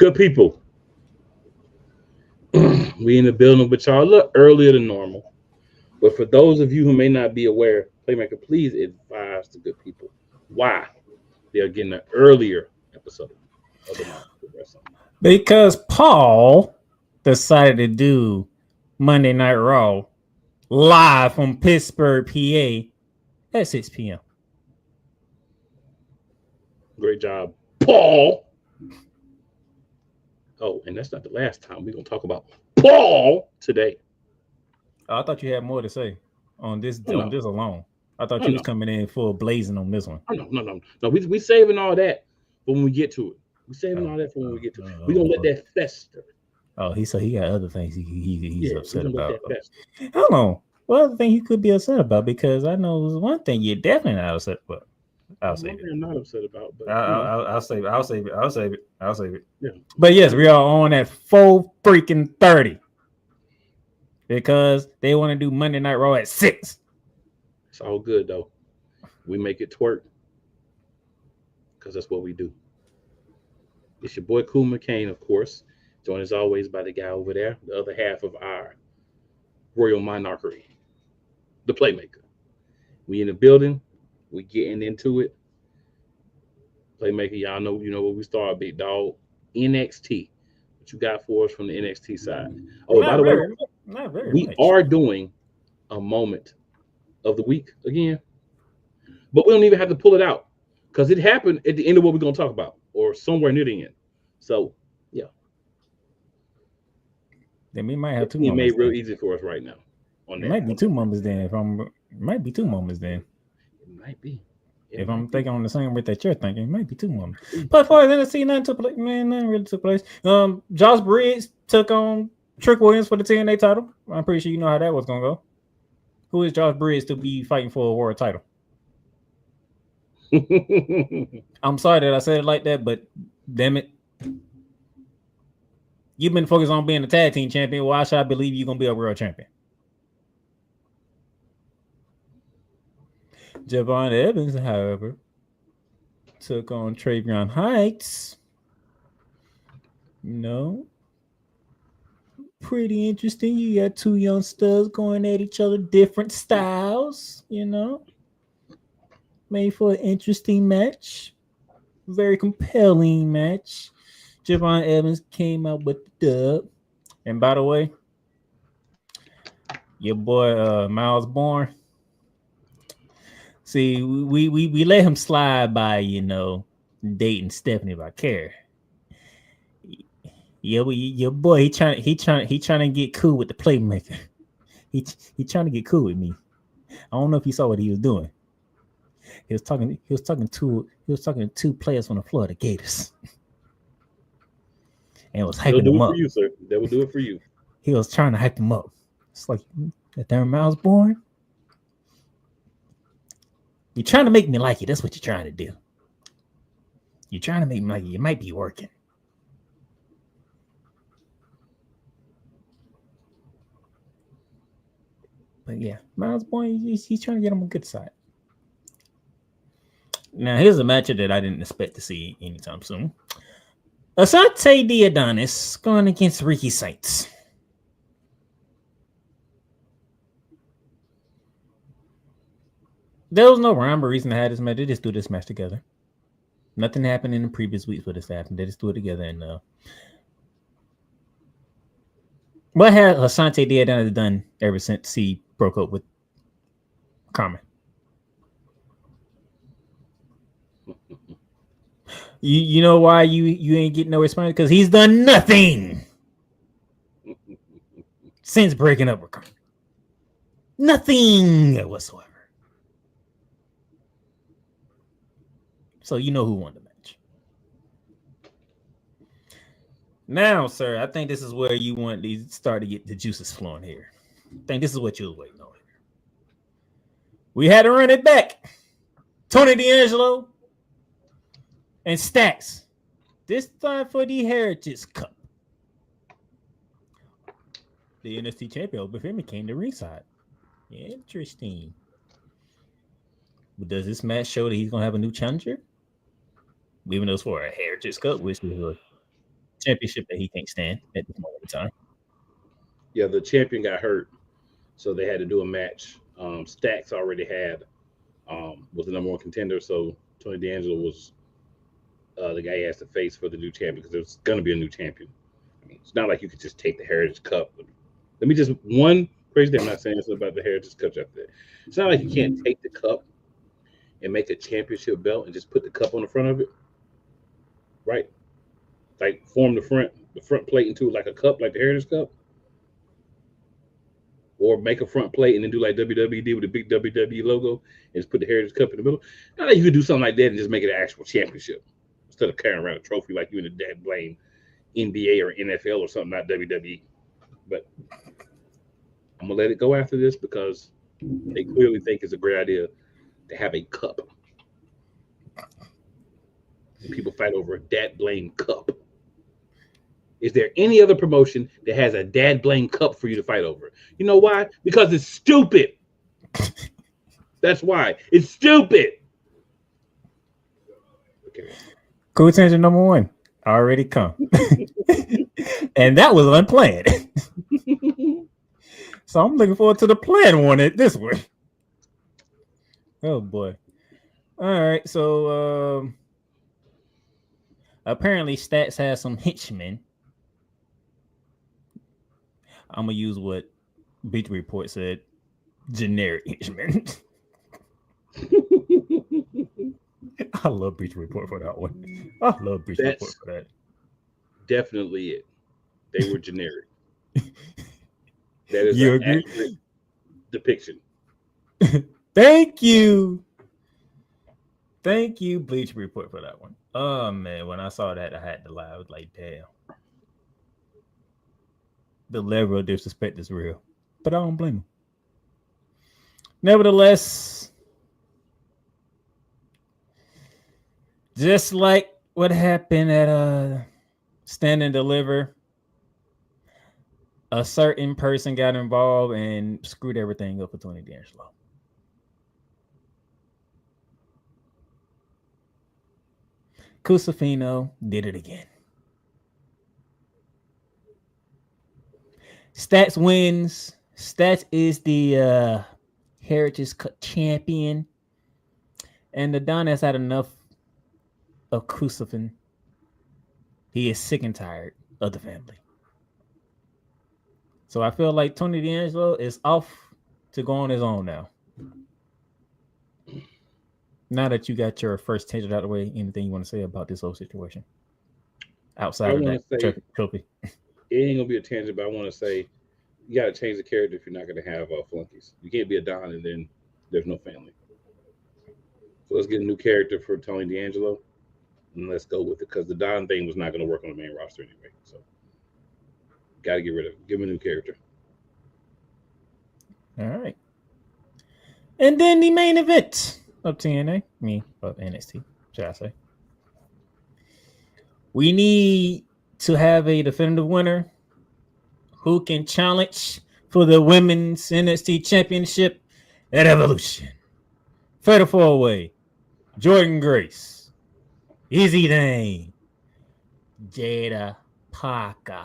Good people, we in the building with y'all a little earlier than normal. But for those of you who may not be aware, Playmaker, please advise the good people why they are getting an earlier episode of the Monster Wrestling. Because Paul decided to do Monday Night Raw live from Pittsburgh, PA at 6 p.m. Great job, Paul. Oh, and that's not the last time. We're going to talk about Paul today. Oh, I thought you had more to say on this no. this alone. I thought you was coming in full blazing on this one. No. We saving all that for when we get to it. We saving all that for when we get to it. We're going to let that fester. Oh, he got other things he's upset about. Hold on. What other thing you could be upset about? Because I know one thing you're definitely not upset about. I'll save it. I'm not upset about, but I'll save it. Yeah. But yes, we are on at 4:30 because they want to do Monday Night Raw at 6. It's all good though. We make it twerk because that's what we do. It's your boy Cool McCain, of course. Joined as always by the guy over there, the other half of our royal monarchy, the Playmaker. We in the building. We getting into it. Playmaker, y'all know, you know where we start, big dog. NXT. What you got for us from the NXT side? Oh, by the way, we are doing a moment of the week again, but we don't even have to pull it out because it happened at the end of what we're going to talk about or somewhere near the end. So, yeah. Then we might have two. It made real easy for us right now. It might be two moments then. It might be two moments then. It might be. If I'm thinking on the same rate that you're thinking, it might be two moments. But for NXT, nothing took place. Man, nothing really took place. Josh Briggs took on Trick Williams for the TNA title. I'm pretty sure you know how that was gonna go. Who is Josh Briggs to be fighting for a world title? I'm sorry that I said it like that, but damn it. You've been focused on being a tag team champion. Why should I believe you're gonna be a world champion? Javon Evans, however, took on Travion Heights. Pretty interesting. You got two young studs going at each other, different styles, Made for an interesting match. Very compelling match. Javon Evans came out with the dub. And by the way, your boy Miles Bourne. See, we let him slide by, dating Stephanie Vaquer. Yeah, your boy, he trying to get cool with the Playmaker. He trying to get cool with me. I don't know if you saw what he was doing. He was talking to two players on the floor of the Gators. And was hyping them up. For you, sir. That will do it for you. He was trying to hype them up. It's like that damn Miles Bourne. You're trying to make me like you. That's what you're trying to do. You're trying to make me like you. It might be working. But yeah, Miles Bourne, he's trying to get on the good side. Now, here's a matchup that I didn't expect to see anytime soon. Asante Diadonis going against Ricky Saints. There was no rhyme or reason to have this match. They just do this match together. Nothing happened in the previous weeks for this happened. They just do it together. And what has Asante Diadonis done ever since he broke up with Carmen? You know why you ain't getting no response? Because he's done nothing since breaking up with Carmen. Nothing whatsoever. So you know who won the match. Now, sir, I think this is where you want to start to get the juices flowing here. I think this is what you was waiting on. We had to run it back. Tony D'Angelo and Stacks. This time for the Heritage Cup. The NXT champion over him came to ringside. Interesting. But does this match show that he's going to have a new challenger? Even though it's for a Heritage Cup, which is championship that he can't stand at this moment in time. Yeah, the champion got hurt, so they had to do a match. Stacks already had was the number one contender, so Tony D'Angelo was the guy he has to face for the new champion because there's going to be a new champion. I mean, it's not like you could just take the Heritage Cup. Let me just one crazy thing. I'm not saying something about the Heritage Cup after that. It's not like you can't take the cup and make a championship belt and just put the cup on the front of it, right? Like form the front plate into like a cup, like the Heritage Cup, or make a front plate and then do like WWE did with the big WWE logo and just put the Heritage Cup in the middle. Not like you could do something like that and just make it an actual championship instead of carrying around a trophy like you in the dead blame NBA or NFL or something, not WWE. But I'm gonna let it go after this because they clearly think it's a great idea to have a cup. And people fight over a dad blame cup. Is there any other promotion that has a dad blame cup for you to fight over? You know why? Because it's stupid. That's why. It's stupid. Okay. Cool tangent number one already come. And that was unplanned. So I'm looking forward to the planned one this way. Oh boy. All right. So apparently Stats has some henchmen. I'm gonna use what Beach Report said, generic henchmen. I love Beach Report for that one. I love Beach Report for that. Definitely it. They were generic. That is an accurate depiction. Thank you. Thank you, Bleach Report, for that one. Oh man, when I saw that, I had to laugh. I was like, damn. The level of disrespect is real. But I don't blame him. Nevertheless, just like what happened at Stand and Deliver, a certain person got involved and screwed everything up for Tony D'Angelo. Cusafino did it again. Stats wins. Stats is the Heritage Cup champion. And the Don has had enough of Cusafin. He is sick and tired of the family. So I feel like Tony D'Angelo is off to go on his own now. Now that you got your first tangent out of the way, anything you want to say about this whole situation? Outside of that trophy. It ain't gonna be a tangent, but I want to say you got to change the character if you're not gonna have flunkies. You can't be a Don and then there's no family. So let's get a new character for Tony D'Angelo and let's go with it because the Don thing was not gonna work on the main roster anyway. So got to get rid of it. Give him a new character. All right. And then the main event of TNA, of NXT, should I say? We need to have a definitive winner who can challenge for the women's NXT Championship at Evolution. Fatal 4-way. Jordan Grace, Izzy Dane, Jada Parker.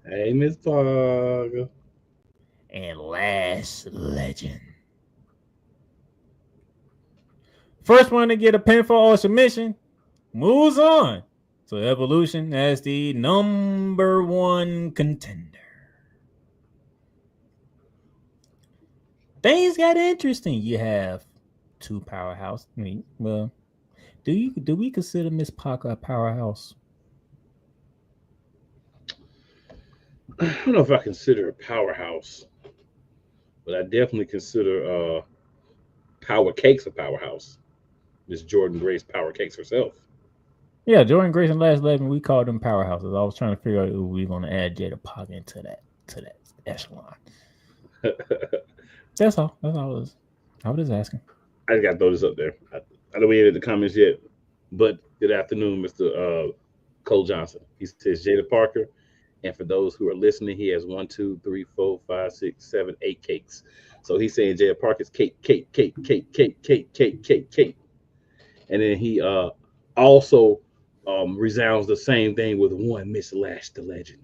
Hey, Miss Parker. And Lash Legend. First one to get a pinfall or submission moves on to Evolution as the number one contender. Things got interesting. You have two powerhouse. Do we consider Miss Parker a powerhouse? I don't know if I consider a powerhouse, but I definitely consider Power Cakes a powerhouse. Miss Jordan Grace Power Cakes herself. Yeah, Jordan Grace and Last Legend, we called them powerhouses. I was trying to figure out if we were going to add Jada Parker into that echelon. That's all. I was just asking. I got to throw this up there. I don't read the comments yet, but good afternoon, Mr. Cole Johnson. He says Jada Parker. And for those who are listening, he has 1, 2, 3, 4, 5, 6, 7, 8 cakes. So he's saying Jada Parker's cake. And then he also resounds the same thing with one Miss Lash the Legend.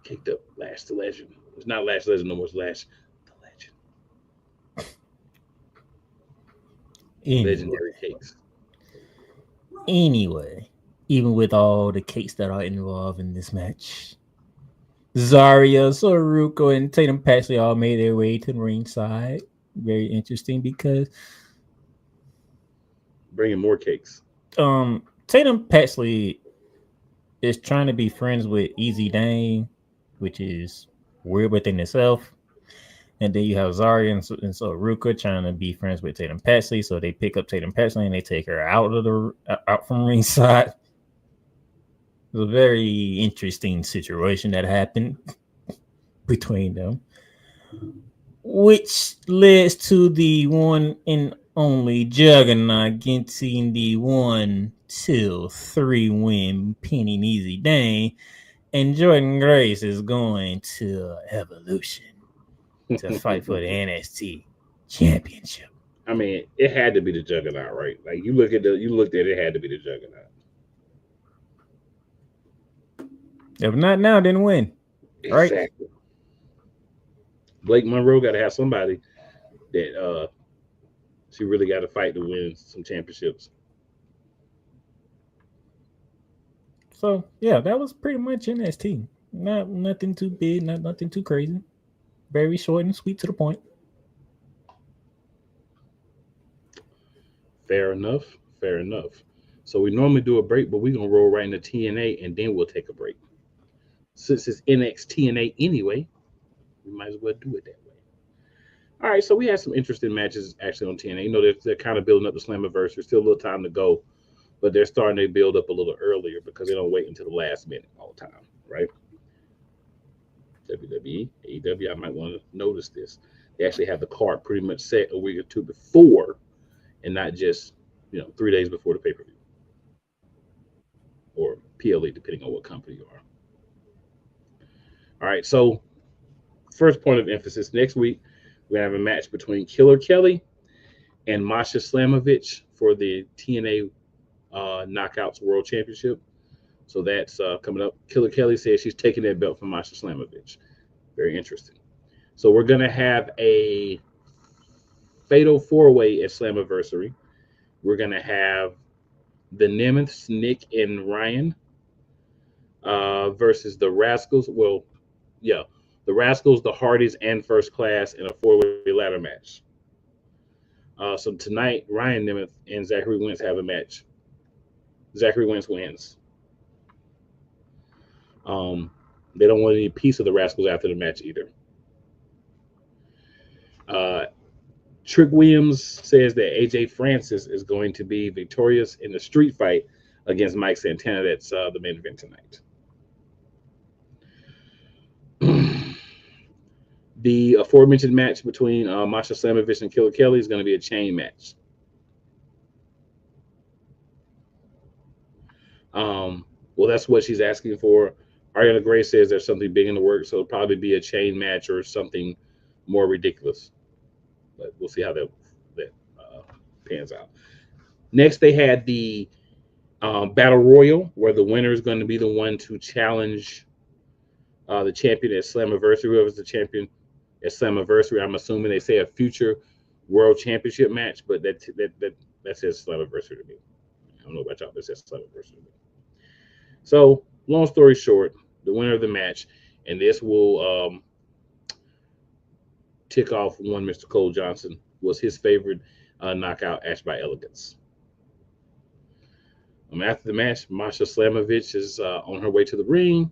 Kicked up Lash the Legend. It's not Lash the Legend no more. It's Lash the Legend. Legendary cakes. Anyway, even with all the cakes that are involved in this match, Zarya, Soruko, and Tatum Paxley all made their way to the ringside. Very interesting because bringing more cakes. Tatum Paxley is trying to be friends with Easy Dane, which is weird within itself. And then you have Zarya and Soruka trying to be friends with Tatum Paxley, so they pick up Tatum Paxley and they take her out from ringside. It was a very interesting situation that happened between them, which leads to the one and only Juggernaut getting the 1, 2, 3 win, pinning Easy Dane, and Jordan Grace is going to Evolution to fight for the NXT Championship. I mean, it had to be the Juggernaut, right? Like you looked at it had to be the Juggernaut. If not now, then when? Right? Exactly. Blake Monroe got to have somebody that she really got to fight to win some championships. So yeah, that was pretty much NXT. Nothing too big, nothing too crazy. Very short and sweet to the point. Fair enough. So we normally do a break, but we're gonna roll right into TNA and then we'll take a break. Since it's NXT anyway, we might as well do it that way. All right, so we had some interesting matches actually on TNA. You know, they're kind of building up the Slammiversary. There's still a little time to go, but they're starting to build up a little earlier because they don't wait until the last minute all the time, right? WWE, AEW, I might want to notice this. They actually have the card pretty much set a week or two before and not just, 3 days before the pay-per-view or PLE, depending on what company you are. All right, so first point of emphasis, next week, we're going to have a match between Killer Kelly and Masha Slamovich for the TNA Knockouts World Championship. So that's coming up. Killer Kelly says she's taking that belt from Masha Slamovich. Very interesting. So we're going to have a fatal four-way at Slammiversary. We're going to have the Nemeths, Nick and Ryan versus the Rascals. Well, yeah, the Rascals, the Hardys, and First Class in a four-way ladder match. So tonight, Ryan Nemeth and Zachary Wentz have a match. Zachary Wentz wins. They don't want any piece of the Rascals after the match either. Trick Williams says that AJ Francis is going to be victorious in the street fight against Mike Santana. That's the main event tonight. The aforementioned match between Masha Slamovich and Killer Kelly is going to be a chain match. Well, that's what she's asking for. Ariana Grace says there's something big in the works, so it'll probably be a chain match or something more ridiculous. But we'll see how that pans out. Next, they had the Battle Royal, where the winner is going to be the one to challenge the champion at Slammiversary. Whoever's the champion at Slammiversary, I'm assuming they say a future World Championship match, but that says Slammiversary to me. I don't know about y'all, but it says Slammiversary to me. So, long story short, the winner of the match, and this will tick off one Mr. Cole Johnson, was his favorite knockout, Ash by Elegance. After the match, Masha Slamovich is on her way to the ring.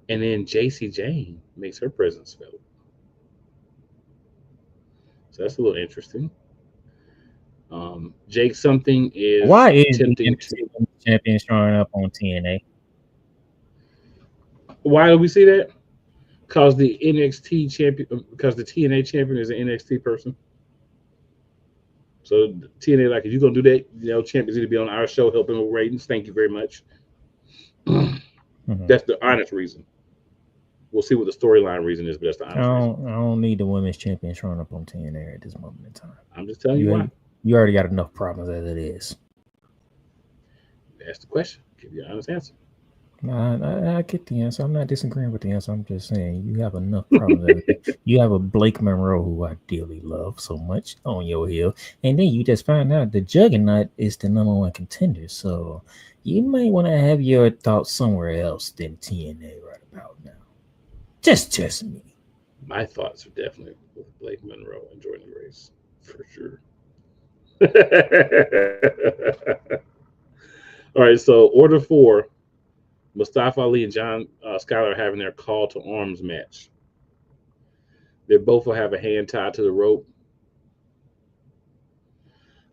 And then JC Jane makes her presence felt. So that's a little interesting. Jake something is why is the champion showing up on TNA? Why do we see that? Because the NXT champion, because the TNA champion is an NXT person. So TNA, like, if you're gonna do that, champions need to be on our show helping with ratings. Thank you very much. That's the honest reason. We'll see what the storyline reason is, but that's the honest reason. I don't need the women's champion showing up on TNA at this moment in time. I'm just telling you why. You already got enough problems as it is. Ask the question. Give you an honest answer. I get the answer. I'm not disagreeing with the answer. I'm just saying you have enough problems. As it is. You have a Blake Monroe who I dearly love so much on your heel, and then you just find out the Juggernaut is the #1 contender. So you might want to have your thoughts somewhere else than TNA right about now. Just me. My thoughts are definitely with Blake Monroe and Jordan Grace, for sure. All right, so order 4, Mustafa Ali and John Skyler are having their call to arms match. They both will have a hand tied to the rope.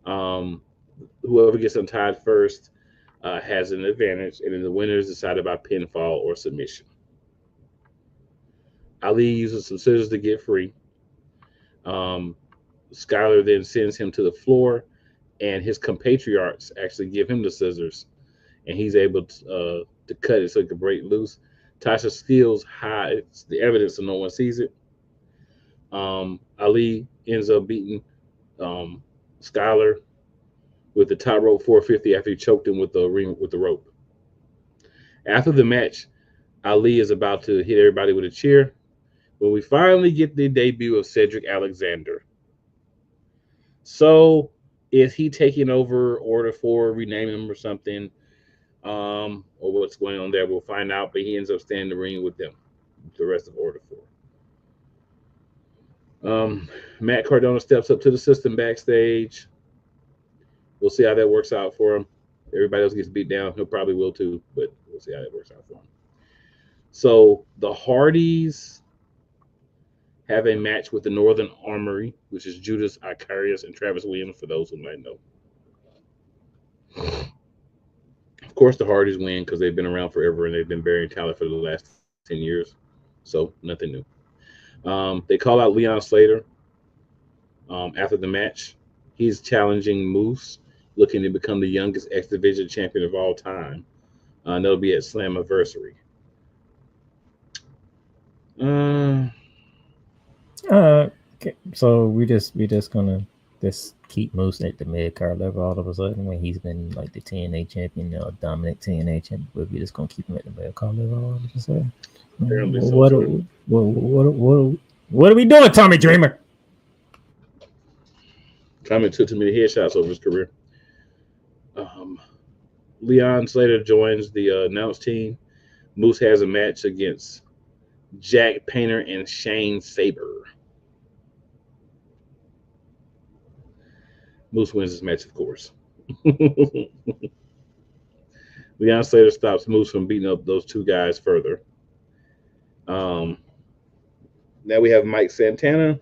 Whoever gets untied first has an advantage, and then the winner is decided by pinfall or submission. Ali uses some scissors to get free. Skyler then sends him to the floor, and his compatriots actually give him the scissors, and he's able to cut it so he can break loose. Tasha Steele hides the evidence so no one sees it. Ali ends up beating Skyler with the top rope 450 after he choked him with the rope. After the match, Ali is about to hit everybody with a chair when we finally get the debut of Cedric Alexander. So, is he taking over Order 4, renaming him or something? Or what's going on there? We'll find out, but he ends up staying in the ring with them, the rest of Order 4. Matt Cardona steps up to the system backstage. We'll see how that works out for him. Everybody else gets beat down. He'll probably will too, but we'll see how that works out for him. So the Hardys have a match with the Northern Armory, which is Judas Icarius and Travis Williams, for those who might know. Of course, the Hardys win because they've been around forever and they've been burying talent for the last 10 years. So nothing new. They call out Leon Slater after the match. He's challenging Moose, looking to become the youngest X Division champion of all time. That'll be at Slammiversary. Okay. So we just gonna just keep Moose at the mid card level all of a sudden when he's been like the TNA champion or dominant TNA champion, but we're just gonna keep him at the mid card level all of a sudden. Apparently so. What are we doing, Tommy Dreamer? Tommy took too many headshots over his career. Leon Slater joins the announce team. Moose has a match against Jack Painter and Shane Saber. Moose wins this match, of course. Leon Slater stops Moose from beating up those two guys further. Now we have Mike Santana,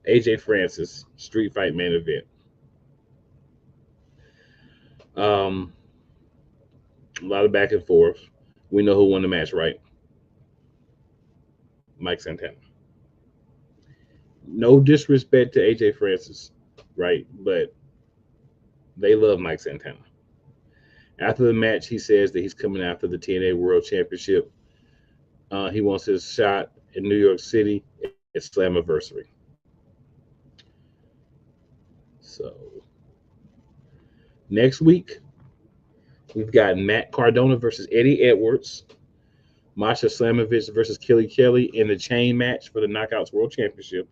AJ Francis, street fight main event. A lot of back and forth. We know who won the match, right? Mike Santana. No disrespect to AJ Francis, right? But they love Mike Santana. After the match, he says that he's coming after the TNA World Championship. He wants his shot in New York City at Slammiversary. So next week, we've got Matt Cardona versus Eddie Edwards, Masha Slamovich versus Kelly Kelly in the chain match for the Knockouts World Championship.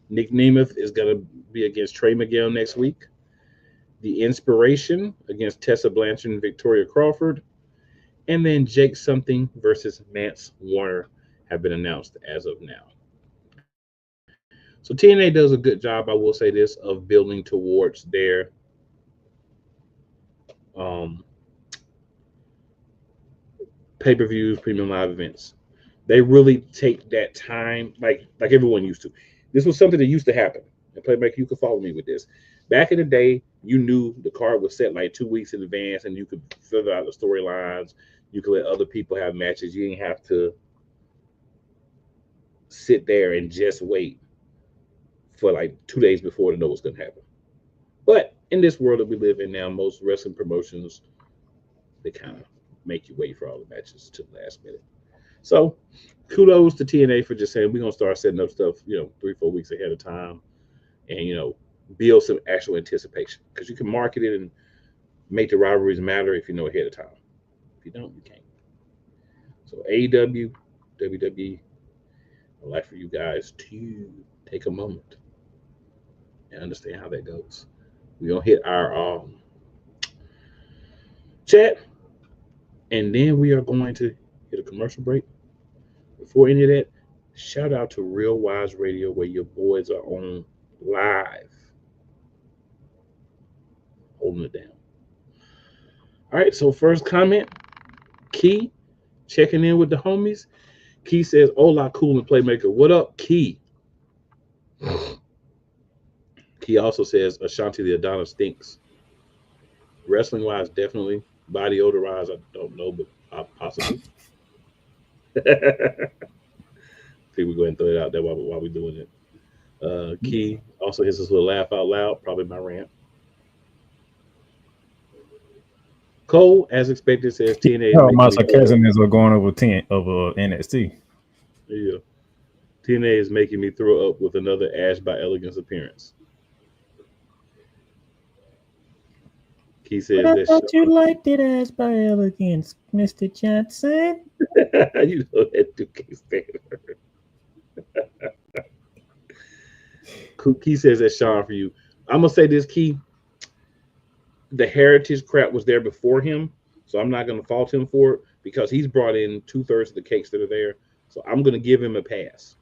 Nick Nemeth is going to be against Trey Miguel next week. The Inspiration against Tessa Blanchard and Victoria Crawford. And then Jake Something versus Mance Warner have been announced as of now. So TNA does a good job, I will say this, of building towards their pay-per-views, premium live events. They really take that time, like everyone used to. This was something that used to happen. And Playmaker, you could follow me with this. Back in the day, you knew the card was set like 2 weeks in advance, and you could fill out the storylines. You could let other people have matches. You didn't have to sit there and just wait for like 2 days before to know what's going to happen. But in this world that we live in now, most wrestling promotions, they kind of make you wait for all the matches to the last minute. So kudos to TNA for just saying we're going to start setting up stuff, 3-4 weeks ahead of time. And, build some actual anticipation, because you can market it and make the rivalries matter if you know ahead of time. If you don't, you can't. So AEW, WWE, I'd like for you guys to take a moment and understand how that goes. We're gonna hit our chat, and then we are going to hit a commercial break. Before any of that, shout out to Real Wise Radio, where your boys are on live, holding it down. All right, so first comment, Key, checking in with the homies. Key says, "Hola, cool and playmaker. What up, Key?" Key also says, "Ashanti the Adonis stinks." Wrestling wise, definitely. Body odor wise, I don't know, but possibly. People go ahead and throw it out there while we're doing it. Key also hits us with a laugh out loud, probably my rant. Cole, as expected, says TNA. Oh, my sarcasm is going over 10 over NXT. Yeah. TNA is making me throw up with another Ash by Elegance appearance. He says I thought you liked it, Ash by Elegance, Mr. Johnson. You know that dude can't stand her. Key says that's Sean for you. I'm gonna say this, Key. The heritage crap was there before him, so I'm not gonna fault him for it because he's brought in 2/3 of the cakes that are there. So I'm gonna give him a pass.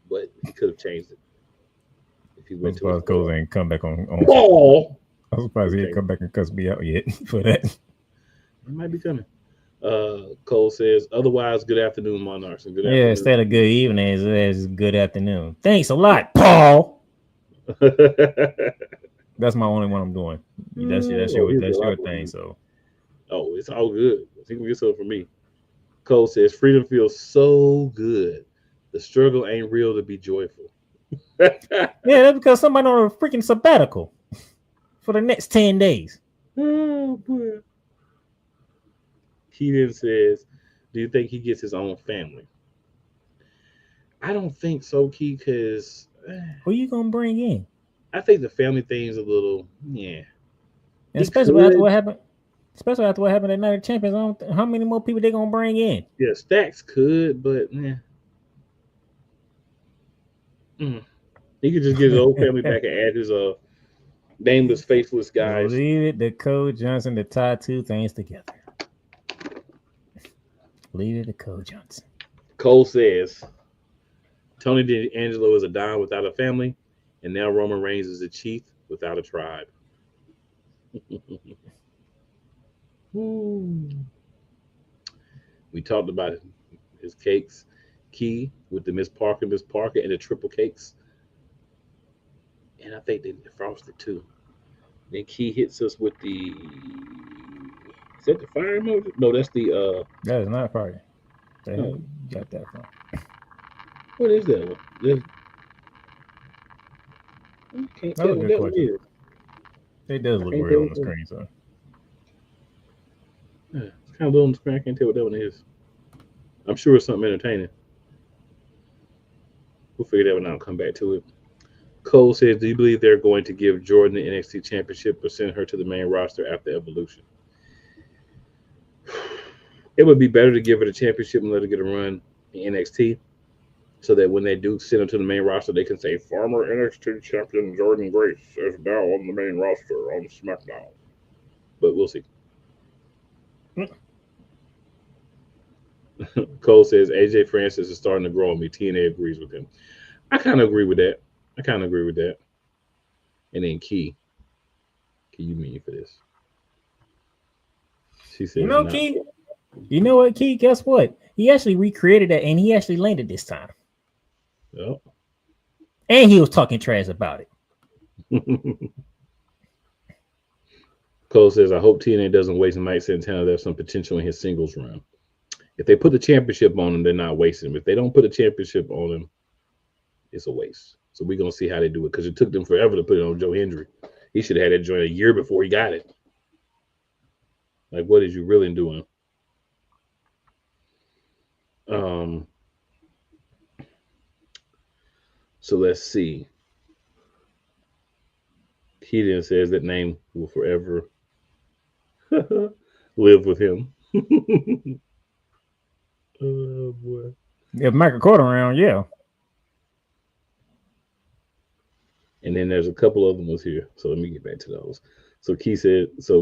But he could have changed it if he went to his Cole ain't come back on. Paul. I'm surprised he ain't come back and cuss me out yet for that. It might be coming. Cole says, "Otherwise, good afternoon, Monarchs." And good afternoon. Instead of good evening, it's good afternoon. Thanks a lot, Paul. That's my only one I'm doing. That's your thing. So, it's all good. I think we get something from me. Cole says, "Freedom feels so good. The struggle ain't real to be joyful." Yeah, that's because somebody on a freaking sabbatical for the next 10 days. Oh boy. Keaton says, "Do you think he gets his own family?" I don't think so, Key, because who you gonna bring in? I think the family thing's a little, yeah. And especially after what happened. Especially after what happened at Night of Champions, how many more people they gonna bring in? Yeah, Stacks could, but yeah. He could just get his old family back and add his nameless, faithless guys. Leave it to Cole Johnson to tie two things together. Leave it to Cole Johnson. Cole says, "Tony D'Angelo is a Don without a family, and now Roman Reigns is a chief without a tribe." We talked about his cakes. Key with the Miss Parker and the triple cakes. And I think they frosted too. Then Key hits us with the, is that the fire emoji? No, that's the that is not fire. They got that from. What is that one? I can't tell what that one is. It does look weird on the screen, so. Yeah, it's kind of low on the screen. I can't tell what that one is. I'm sure it's something entertaining. We'll figure that one out and come back to it. Cole says, "Do you believe they're going to give Jordan the NXT championship or send her to the main roster after Evolution?" It would be better to give her the championship and let her get a run in NXT so that when they do send her to the main roster, they can say, "Former NXT champion Jordan Grace is now on the main roster on SmackDown." But we'll see. Cole says, "AJ Francis is starting to grow on me." TNA agrees with him. I kind of agree with that. And then Key you mean for this? She says, Key. You know what, Key? Guess what? He actually recreated that, and he actually landed this time. Oh. And he was talking trash about it. Cole says, "I hope TNA doesn't waste Mike Santana. There's some potential in his singles run. If they put the championship on him, they're not wasting him. If they don't put a championship on him, it's a waste. So we're going to see how they do it, because it took them forever to put it on Joe Hendry. He should have had that joint a year before he got it. Like, what is you really doing?" So let's see. He then says that name will forever live with him. Oh boy. If Michael Cole around, yeah. And then there's a couple other ones here. So let me get back to those. So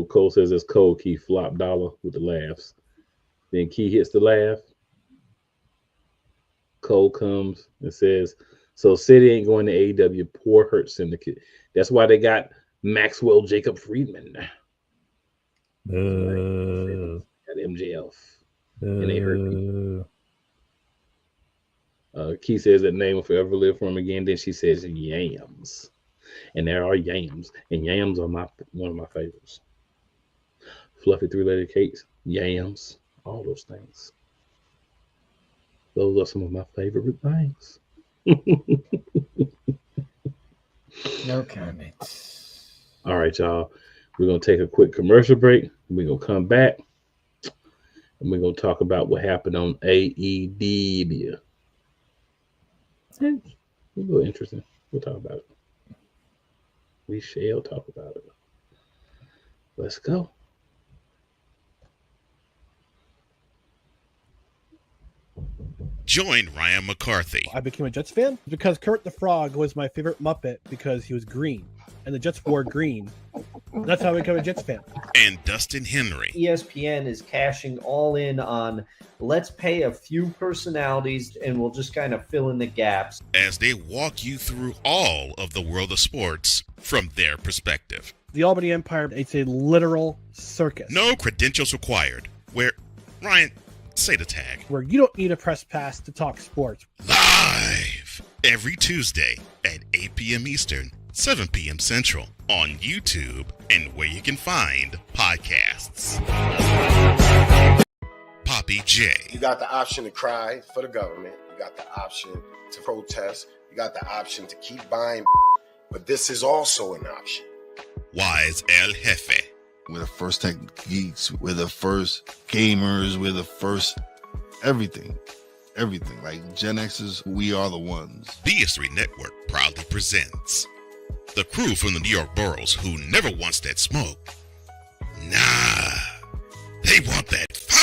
Cole says it's Cole Key flop dollar with the laughs. Then Key hits the laugh. Cole comes and says, so City ain't going to AEW, poor Hurt Syndicate. That's why they got Maxwell Jacob Friedman. Got MJF. And they hurt me. Key says that name will forever live for him again. Then she says yams. And there are yams. And yams are one of my favorites. Fluffy three-legged cakes, yams, all those things. Those are some of my favorite things. No comments. All right, y'all. We're going to take a quick commercial break. We're going to come back. And we're going to talk about what happened on AEW. It's a little interesting. We'll talk about it. We shall talk about it. Let's go. Join Ryan McCarthy. I became a Jets fan because Kurt the Frog was my favorite Muppet because he was green, and the Jets wore green. That's how I became a Jets fan. And Dustin Henry. ESPN is cashing all in on let's pay a few personalities and we'll just kind of fill in the gaps. As they walk you through all of the world of sports from their perspective. The Albany Empire, it's a literal circus. No credentials required. Where, Ryan, say the tag. Where you don't need a press pass to talk sports. Live every Tuesday at 8 p.m. Eastern, 7 p.m. Central on YouTube and where you can find podcasts. Poppy J. You got the option to cry for the government. You got the option to protest. You got the option to keep buying. But this is also an option. Wise El Jefe. We're the first tech geeks. We're the first gamers. We're the first everything. Everything. Like Gen X's, we are the ones. BS3 Network proudly presents the crew from the New York boroughs who never wants that smoke. Nah, they want that fire.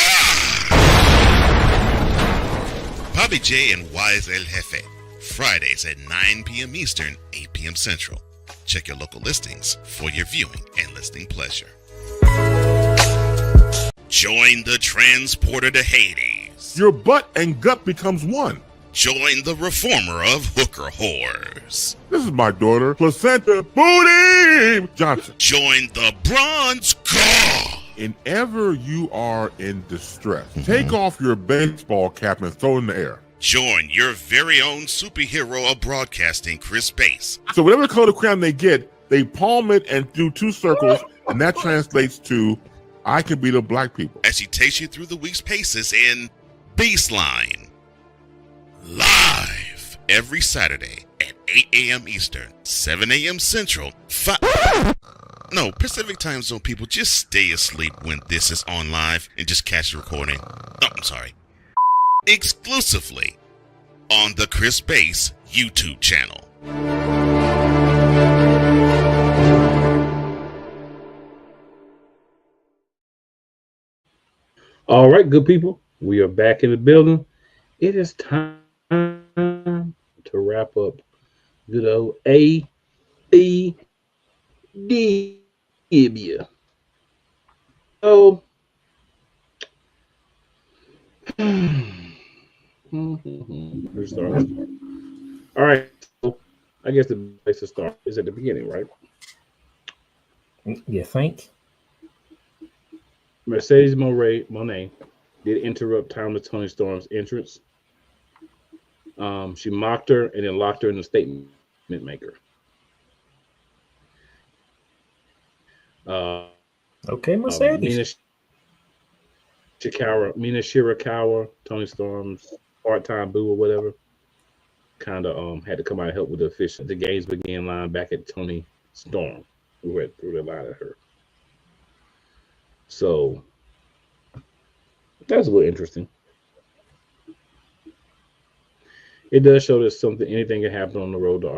Bobby J and Wise El Jefe, Fridays at 9 p.m. Eastern, 8 p.m. Central. Check your local listings for your viewing and listening pleasure. Join the transporter to Hades. Your butt and gut becomes one. Join the reformer of hooker whores. This is my daughter, Placenta Booty Johnson. Join the bronze god. Whenever you are in distress, take off your baseball cap and throw it in the air. Join your very own superhero of broadcasting, Chris Bass. So whatever color crown they get, they palm it and do two circles, and that translates to, I can be the black people. As he takes you through the week's paces in Baseline. Live every Saturday at 8 a.m. Eastern, 7 a.m. Central, Pacific Time Zone people, just stay asleep when this is on live and just catch the recording. Oh, I'm sorry. Exclusively on the Chris Bass YouTube channel. All right, good people. We are back in the building. It is time to wrap up good old AEW. So, let's start. All right. So I guess the place to start is at the beginning, right? You think? Mercedes Moné did interrupt Timeless Toni Storm's entrance. She mocked her and then locked her in the statement maker. Okay, Mercedes. Mina Shirakawa, Toni Storm's part-time boo or whatever, kind of had to come out and help with the official. The games began line back at Toni Storm, who had threw the line at her. So that's a little interesting. It does show that anything can happen on the road to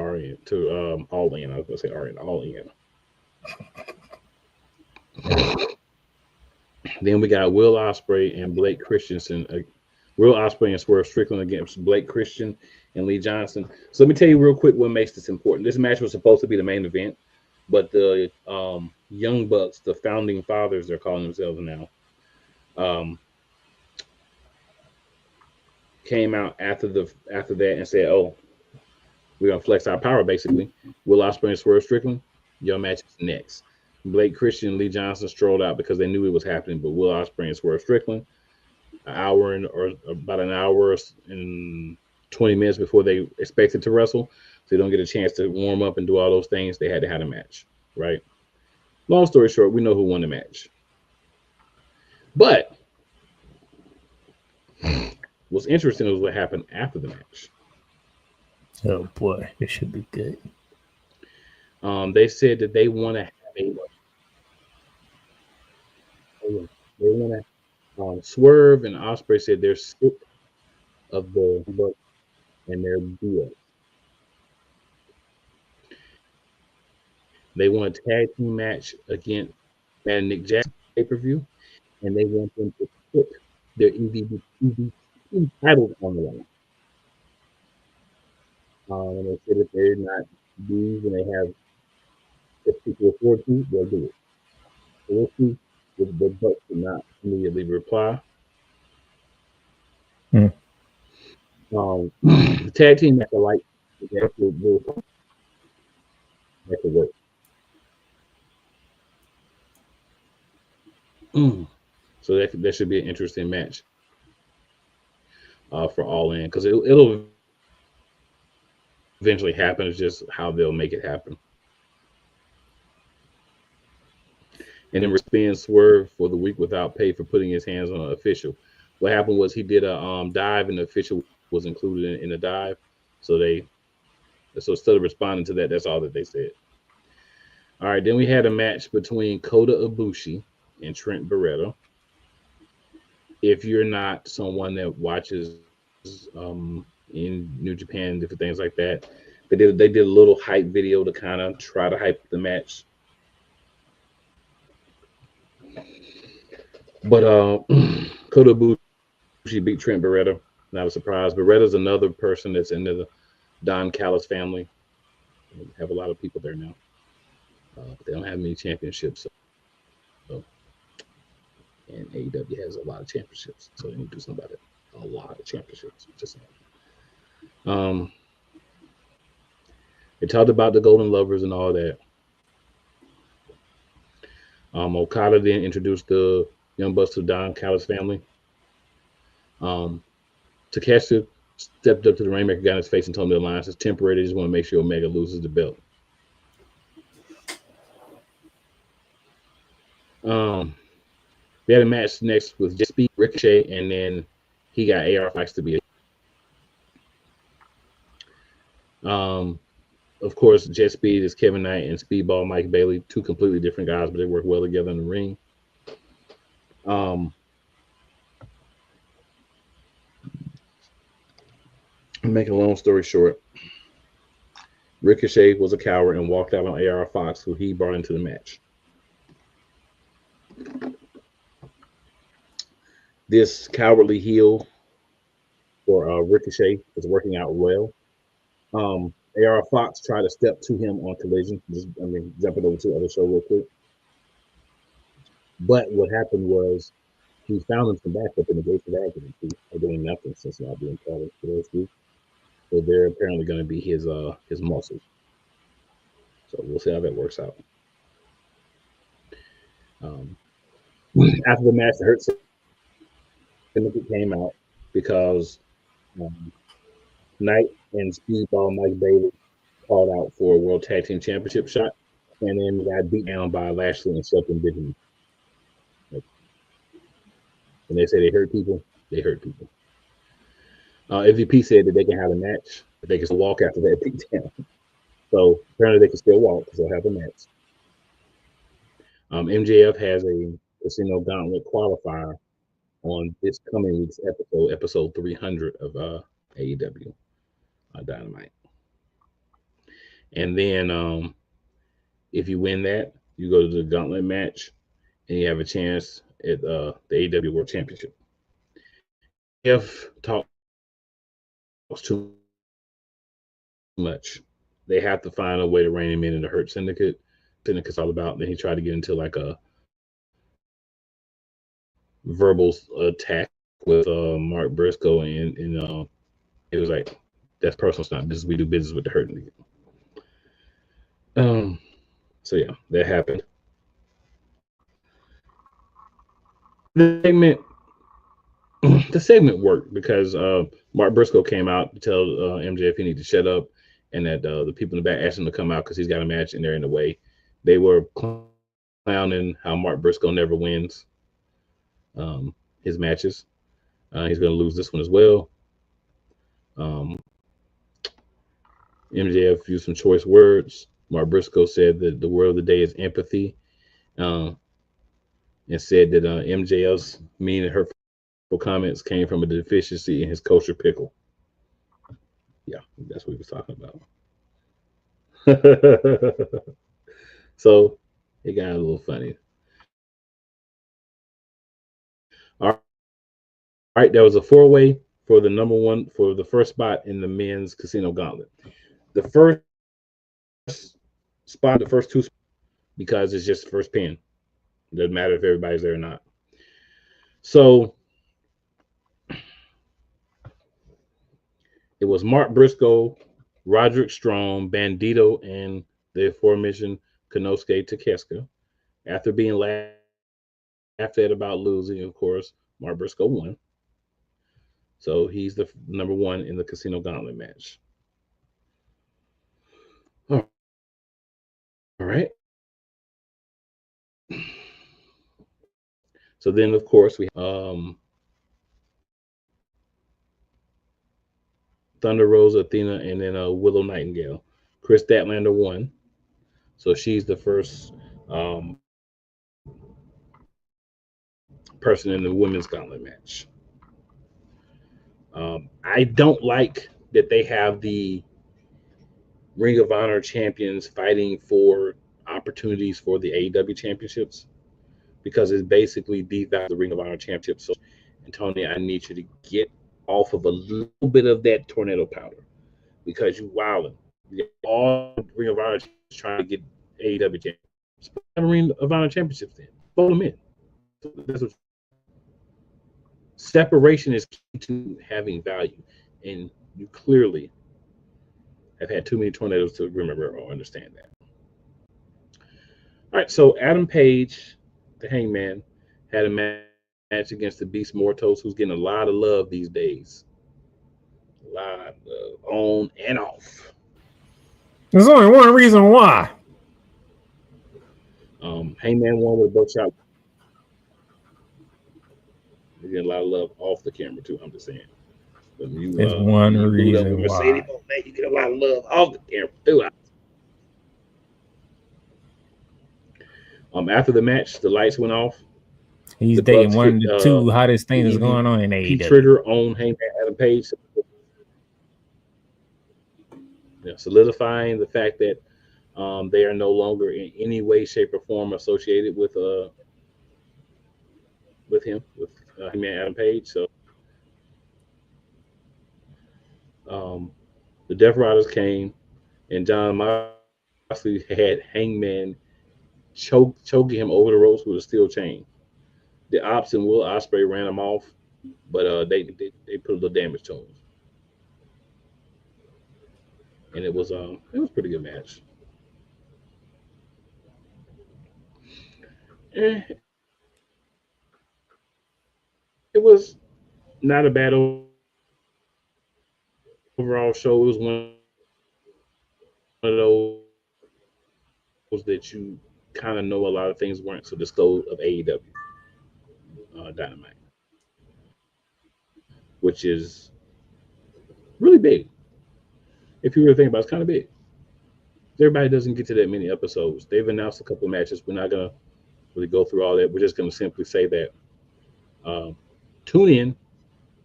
All In. I was gonna say RN, All In. Then we got Will Ospreay and Blake Christensen. Will Ospreay and Swerve Strickland against Blake Christian and Lee Johnson. So let me tell you real quick what makes this important. This match was supposed to be the main event, but the Young Bucks, the founding fathers, they're calling themselves now, came out after that and said, "Oh, we're gonna flex our power." Basically, Will Ospreay and Swerve Strickland, your match is next. Blake Christian and Lee Johnson strolled out because they knew it was happening, but Will Ospreay and Swerve Strickland, about an hour and 20 minutes before they expected to wrestle, so they don't get a chance to warm up and do all those things. They had to have a match, right? Long story short, we know who won the match. But what's interesting is what happened after the match. Oh boy, it should be good. They said that they want to have Swerve and Ospreay said they're sick of the book and their deal. They want a tag team match against Nick Jackson pay-per-view, and they want them to put their EVP titles on the line. And they said if they're not these and they have if people afford to, they'll do it. So we'll see if the Bucks do not immediately reply. The tag team match I like that could work. So that should be an interesting match for All In, because it'll eventually happen. It's just how they'll make it happen. And then respect Swerve for the week without pay for putting his hands on an official. What happened was he did a dive, and the official was included in the dive. So instead of responding to that, that's all that they said. All right, then we had a match between Kota Ibushi and Trent Beretta. If you're not someone that watches in New Japan, different things like that, they did a little hype video to kind of try to hype the match. But Kota Ibushi beat Trent Beretta. Not a surprise. Beretta's another person that's in the Don Callis family. We have a lot of people there now. But they don't have many championships. And AEW has a lot of championships, so they need to do something about it. A lot of championships. Just saying. They talked about the Golden Lovers and all that. Okada then introduced the Young Bucks to Don Callis family. Takeshita stepped up to the Rainmaker, got in his face, and told him the alliance is temporary. They just want to make sure Omega loses the belt. We had a match next with Jet Speed, Ricochet, and then he got AR Fox to be. Of course, Jet Speed is Kevin Knight and Speedball Mike Bailey, two completely different guys, but they work well together in the ring. Make a long story short, Ricochet was a coward and walked out on AR Fox, who he brought into the match. This cowardly heel for Ricochet is working out well. AR Fox tried to step to him on Collision. Jumping over to the other show real quick. But what happened was he found him some backup in the Gates of Agony. They're doing nothing since not being called for those two. So they're apparently going to be his muscles. So we'll see how that works out. After the match, the Hurt Syndicate came out because Knight and Speedball Mike Bailey called out for a World Tag Team Championship shot, and then got beat down by Lashley and Shelton Benjamin. And they say they hurt people. They hurt people. MVP said that they can have a match, but they can still walk after that beat down. So apparently they can still walk because they'll have a match. MJF has a Casino Gauntlet qualifier on this coming week's episode 300 of AEW. Dynamite. And then if you win that, you go to the gauntlet match, and you have a chance at the AEW World Championship. If talks too much, they have to find a way to rein him in the Hurt Syndicate. Syndicate's all about. Then he tried to get into like a verbal attack with Mark Briscoe, and it was like, that's personal stuff. This is, we do business with the Hurt Syndicate. So yeah, that happened. The segment worked because Mark Briscoe came out to tell MJF he needed to shut up, and that the people in the back asked him to come out because he's got a match and they're in the way. They were clowning how Mark Briscoe never wins his matches. He's going to lose this one as well. MJF used some choice words. Mark Briscoe said that the word of the day is empathy, and said that MJF's mean and hurtful comments came from a deficiency in his kosher pickle. Yeah, that's what he was talking about. So it got a little funny. All right, there was a 4-way for the number one, for the first spot in the men's casino gauntlet. The first spot, the first two, because it's just the first pin. It doesn't matter if everybody's there or not. So it was Mark Briscoe, Roderick Strong, Bandito, and the aforementioned Konosuke Takeshita. After being laughed at about losing, of course, Mark Briscoe won. So he's the number one in the casino gauntlet match. All right. So then, of course, we Thunder Rosa, Athena, and then Willow Nightingale. Chris Statlander won. So she's the first person in the women's gauntlet match. I don't like that they have the Ring of Honor champions fighting for opportunities for the AEW championships, because it's basically devalued the Ring of Honor championship. So, Antonio, I need you to get off of a little bit of that tornado powder, because you wilding. All Ring of Honor trying to get AEW championships. Have a Ring of Honor championships then. Fold them in. So that's what. Separation is key to having value, and you clearly have had too many tornadoes to remember or understand that. All right, so Adam Page, the Hangman, had a match against the Beast Mortos, who's getting a lot of love these days. A lot on and off. There's only one reason why. Hangman won with a buckshot. They get a lot of love off the camera too. I'm just saying. But There's one reason why. You get a lot of love off the camera too. After the match, the lights went off. He's dating one of the two hottest things going on in AEW. Trigger on Hangman Adam Page. Yeah, solidifying the fact that they are no longer in any way, shape, or form associated with him, with Hangman Adam Page. So the Death Riders came, and John Moxley had Hangman choking him over the ropes with a steel chain. The Ops and Will Ospreay ran him off, but they put a little damage to him, and it was a pretty good match. It was not a bad overall show. It was one of those that you kind of know a lot of things weren't so disclosed of AEW Dynamite, which is really big. If you really think about it, it's kind of big. Everybody doesn't get to that many episodes. They've announced a couple of matches. We're not going to really go through all that. We're just going to simply say that tune in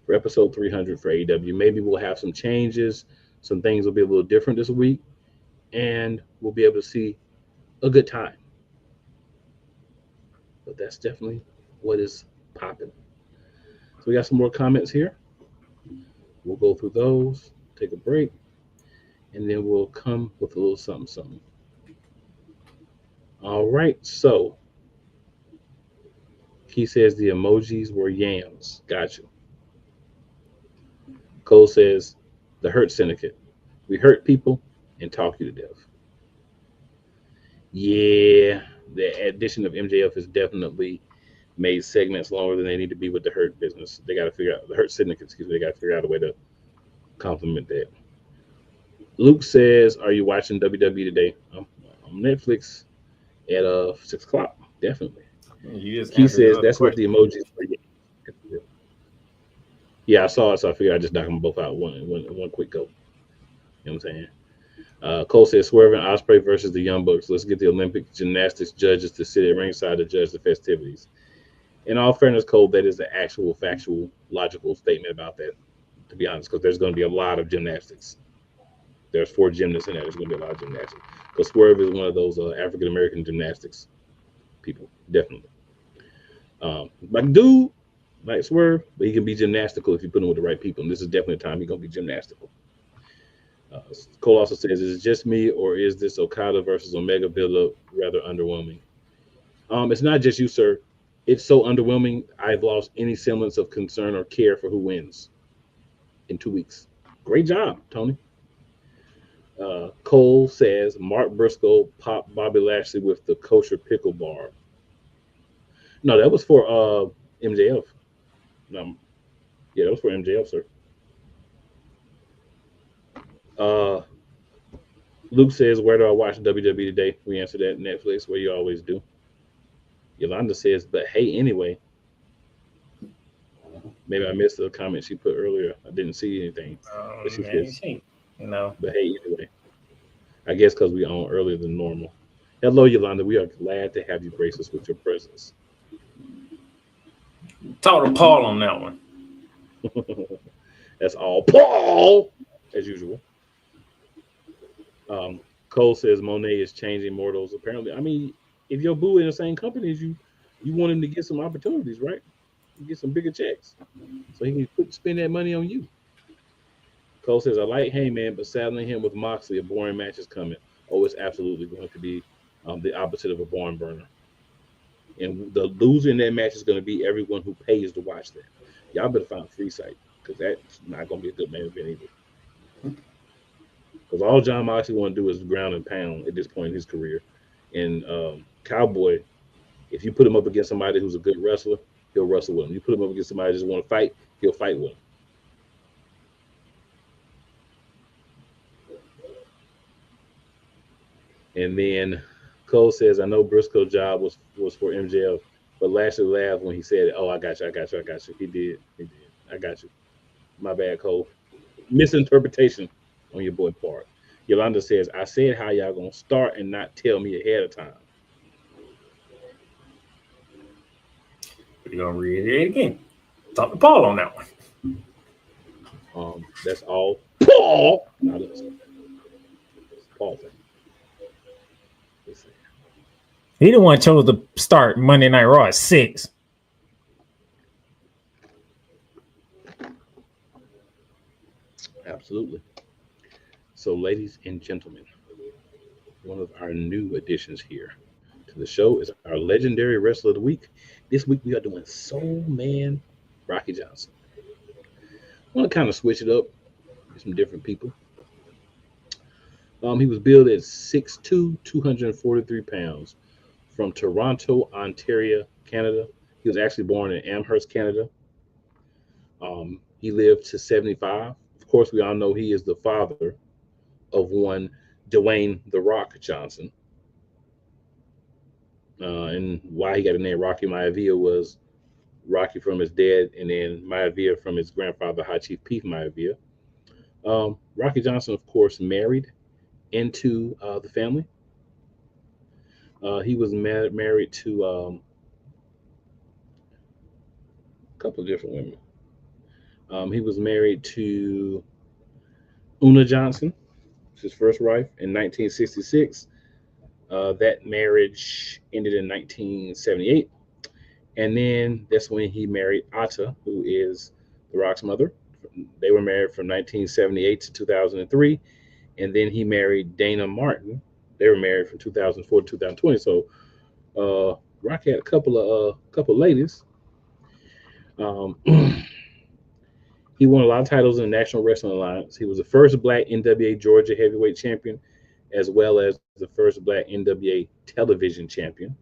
for episode 300 for AEW. Maybe we'll have some changes Some things will be a little different this week, and we'll be able to see a good time. But that's definitely what is popping. So we got some more comments here. We'll go through those, take a break, and then we'll come with a little something, something. All right, so he says the emojis were yams. Gotcha. Cole says the Hurt Syndicate. We hurt people and talk you to death. Yeah, the addition of MJF has definitely made segments longer than they need to be with the Hurt business. They got to figure out the Hurt Syndicate. Excuse me. They got to figure out a way to complement that. Luke says, "Are you watching WWE today?" On Netflix at 6 o'clock. Definitely. You just He answered says another that's what the question. emojis are. Yeah, I saw it, so I figured I'd just knock them both out one quick go. You know what I'm saying? Cole says Swerve and Ospreay versus the Young Bucks. Let's get the Olympic gymnastics judges to sit at ringside to judge the festivities. In all fairness, Cole, that is the actual factual, logical statement about that, to be honest, because there's going to be a lot of gymnastics. There's 4 gymnasts in there. There's going to be a lot of gymnastics. Because Swerve is one of those African-American gymnastics people, definitely. Like dude, like Swerve, but he can be gymnastical if you put him with the right people. And this is definitely a time he's going to be gymnastical. Cole also says, is it just me, or is this Okada versus Omega build-up rather underwhelming? It's not just you, sir. It's so underwhelming, I've lost any semblance of concern or care for who wins in 2 weeks. Great job, Tony. Cole says, Mark Briscoe popped Bobby Lashley with the kosher pickle bar. No, that was for MJF. No, yeah, that was for MJF, sir. Luke says, where do I watch WWE today? We answered that Netflix, where you always do. Yolanda says, but hey, anyway. Maybe I missed the comment she put earlier. I didn't see anything. But she says, but hey, anyway. I guess because we on earlier than normal. Hello, Yolanda. We are glad to have you grace us with your presence. Talk to Paul on that one. That's all Paul, as usual. Cole says Monet is changing mortals. Apparently, I mean, if your boo in the same company as you, you want him to get some opportunities, right? Get some bigger checks, so he can spend that money on you. Cole says, I like Heyman, but saddling him with Moxley, a boring match is coming. Oh, it's absolutely going to be the opposite of a barn burner. And the loser in that match is going to be everyone who pays to watch that. Y'all better find a free site, because that's not going to be a good main event either. Because all John Moxley want to do is ground and pound at this point in his career. And Cowboy, if you put him up against somebody who's a good wrestler, he'll wrestle with him. You put him up against somebody who just want to fight, he'll fight with him. And then Cole says, I know Briscoe's job was for MJF, but Lashley laughed when he said, oh, I got you. He did. I got you. My bad, Cole. Misinterpretation on your boy part. Yolanda says, I said how y'all going to start and not tell me ahead of time. We're going to read it again. Talk to Paul on that one. That's all Paul. Not us. Paul thing. He the one chose to start Monday Night Raw at 6. Absolutely. So, ladies and gentlemen, one of our new additions here to the show is our legendary wrestler of the week. This week we are doing Soul Man Rocky Johnson. I want to kind of switch it up with some different people. He was billed at 6'2", 243 pounds. From Toronto, Ontario, Canada. He was actually born in Amherst, Canada. He lived to 75. Of course, we all know he is the father of one Dwayne "The Rock" Johnson. And why he got the name Rocky Maivia was Rocky from his dad, and then Maivia from his grandfather, High Chief Pete Maivia. Rocky Johnson, of course, married into the family. He was married to a couple of different women. He was married to Una Johnson, his first wife, in 1966. That marriage ended in 1978. And then that's when he married Atta, who is The Rock's mother. They were married from 1978 to 2003. And then he married Dana Martin. They were married from 2004 to 2020. So Rock had a couple ladies. He won a lot of titles in the National Wrestling Alliance. He was the first black NWA Georgia heavyweight champion, as well as the first black NWA television champion.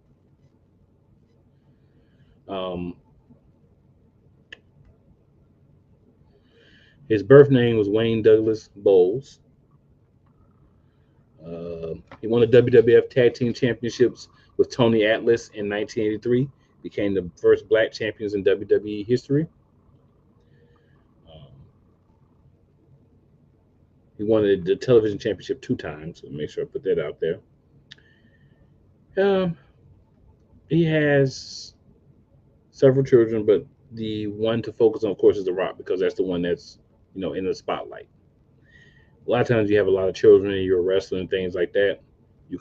His birth name was Wayne Douglas Bowles. He won the WWF Tag Team Championships with Tony Atlas in 1983. Became the first black champions in WWE history. He won the television championship 2 times. So make sure I put that out there. He has several children, but the one to focus on, of course, is The Rock, because that's the one that's, in the spotlight. A lot of times you have a lot of children and you're wrestling and things like that. You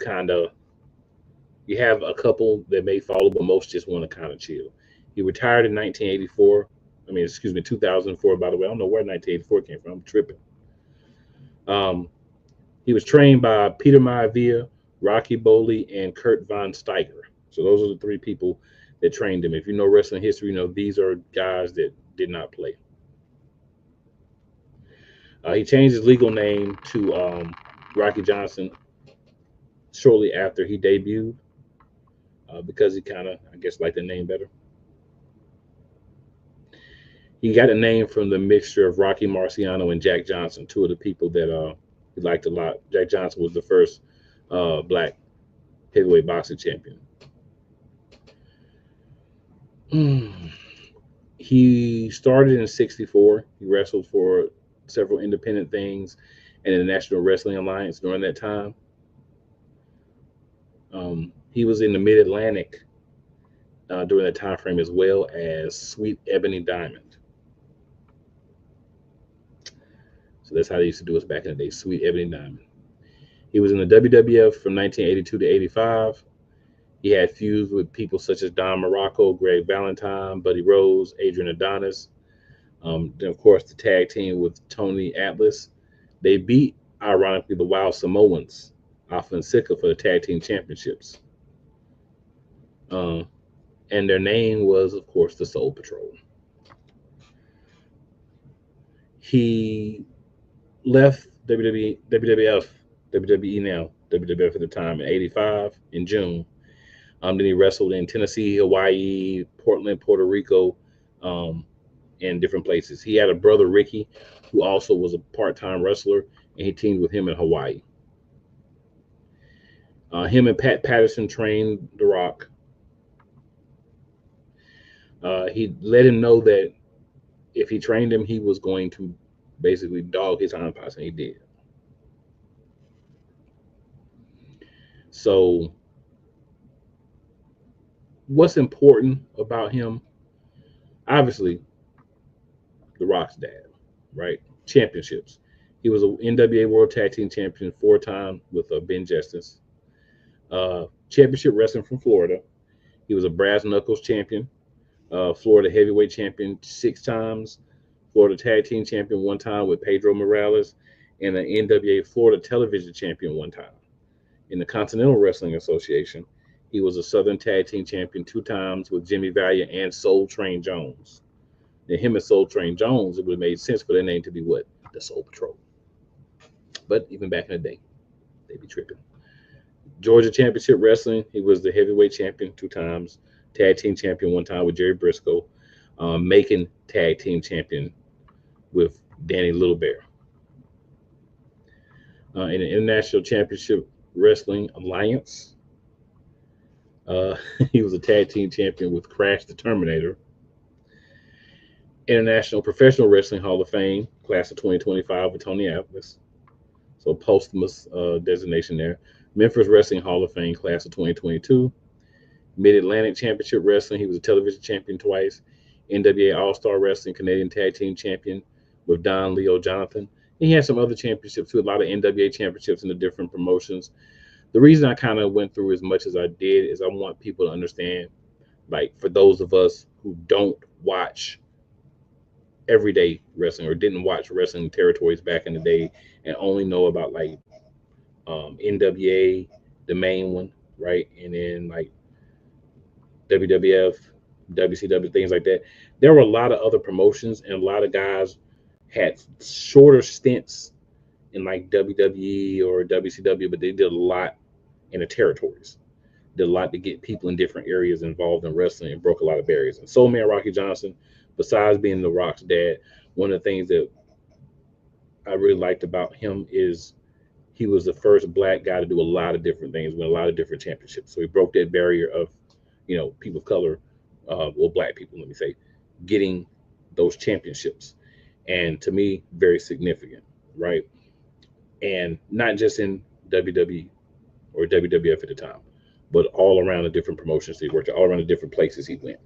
have a couple that may follow, but most just want to kind of chill. He retired in 2004, by the way. I don't know where 1984 came from. I'm tripping. He was trained by Peter Maivia, Rocky Bowley, and Kurt Von Steiger. So those are the 3 people that trained him. If you know wrestling history, these are guys that did not play. He changed his legal name to Rocky Johnson shortly after he debuted because he kind of, I guess, liked the name better. He got a name from the mixture of Rocky Marciano and Jack Johnson, 2 of the people that he liked a lot. Jack Johnson was the first black heavyweight boxing champion. He started in 64. He wrestled for several independent things and in the National Wrestling Alliance during that time. He was in the Mid-Atlantic during that time frame, as well as Sweet Ebony Diamond. So that's how they used to do us back in the day, Sweet Ebony Diamond. He was in the WWF from 1982 to 85. He had feuds with people such as Don Morocco, Greg Valentine, Buddy Rose, Adrian Adonis. Then, of course, the tag team with Tony Atlas. They beat, ironically, the Wild Samoans, Alpha and Sika, for the tag team championships. And their name was, of course, the Soul Patrol. He left WWE now, WWF at the time, in 85 in June. Then he wrestled in Tennessee, Hawaii, Portland, Puerto Rico, and different places. He had a brother, Ricky, who also was a part-time wrestler, and he teamed with him in Hawaii. Him and Pat Patterson trained The Rock. He let him know that if he trained him, he was going to basically dog his hind-parts, and he did. So what's important about him? Obviously, The Rock's dad, right? Championships. He was an NWA World Tag Team Champion 4 times with Ben Justice. Championship wrestling from Florida. He was a brass knuckles champion, Florida heavyweight champion 6 times, Florida Tag Team Champion 1 time with Pedro Morales, and an NWA Florida Television Champion 1 time. In the Continental Wrestling Association, he was a Southern Tag Team Champion 2 times with Jimmy Valiant and Soul Train Jones. Now, him and Soul Train Jones, it would have made sense for their name to be what? The Soul Patrol. But even back in the day, they'd be tripping. Georgia Championship Wrestling, he was the heavyweight champion 2 times, tag team champion 1 time with Jerry Briscoe, Macon tag team champion with Danny Little Bear. In the International Championship Wrestling Alliance, he was a tag team champion with Crash the Terminator. International Professional Wrestling Hall of Fame, class of 2025 with Tony Atlas. So posthumous designation there. Memphis Wrestling Hall of Fame, class of 2022. Mid-Atlantic Championship Wrestling, he was a television champion twice. NWA All-Star Wrestling Canadian Tag Team Champion with Don Leo Jonathan. He had some other championships too, a lot of NWA championships in the different promotions. The reason I kind of went through as much as I did is I want people to understand, like for those of us who don't watch everyday wrestling or didn't watch wrestling territories back in the day and only know about like NWA, the main one, right? And then like WWF, WCW, things like that. There were a lot of other promotions, and a lot of guys had shorter stints in like WWE or WCW, but they did a lot in the territories. Did a lot to get people in different areas involved in wrestling and broke a lot of barriers. And Soul Man Rocky Johnson, besides being The Rock's dad, one of the things that I really liked about him is he was the first black guy to do a lot of different things, win a lot of different championships. So he broke that barrier of, people of color, well, black people, let me say, getting those championships. And to me, very significant, right? And not just in WWE or WWF at the time, but all around the different promotions he worked at, all around the different places he went.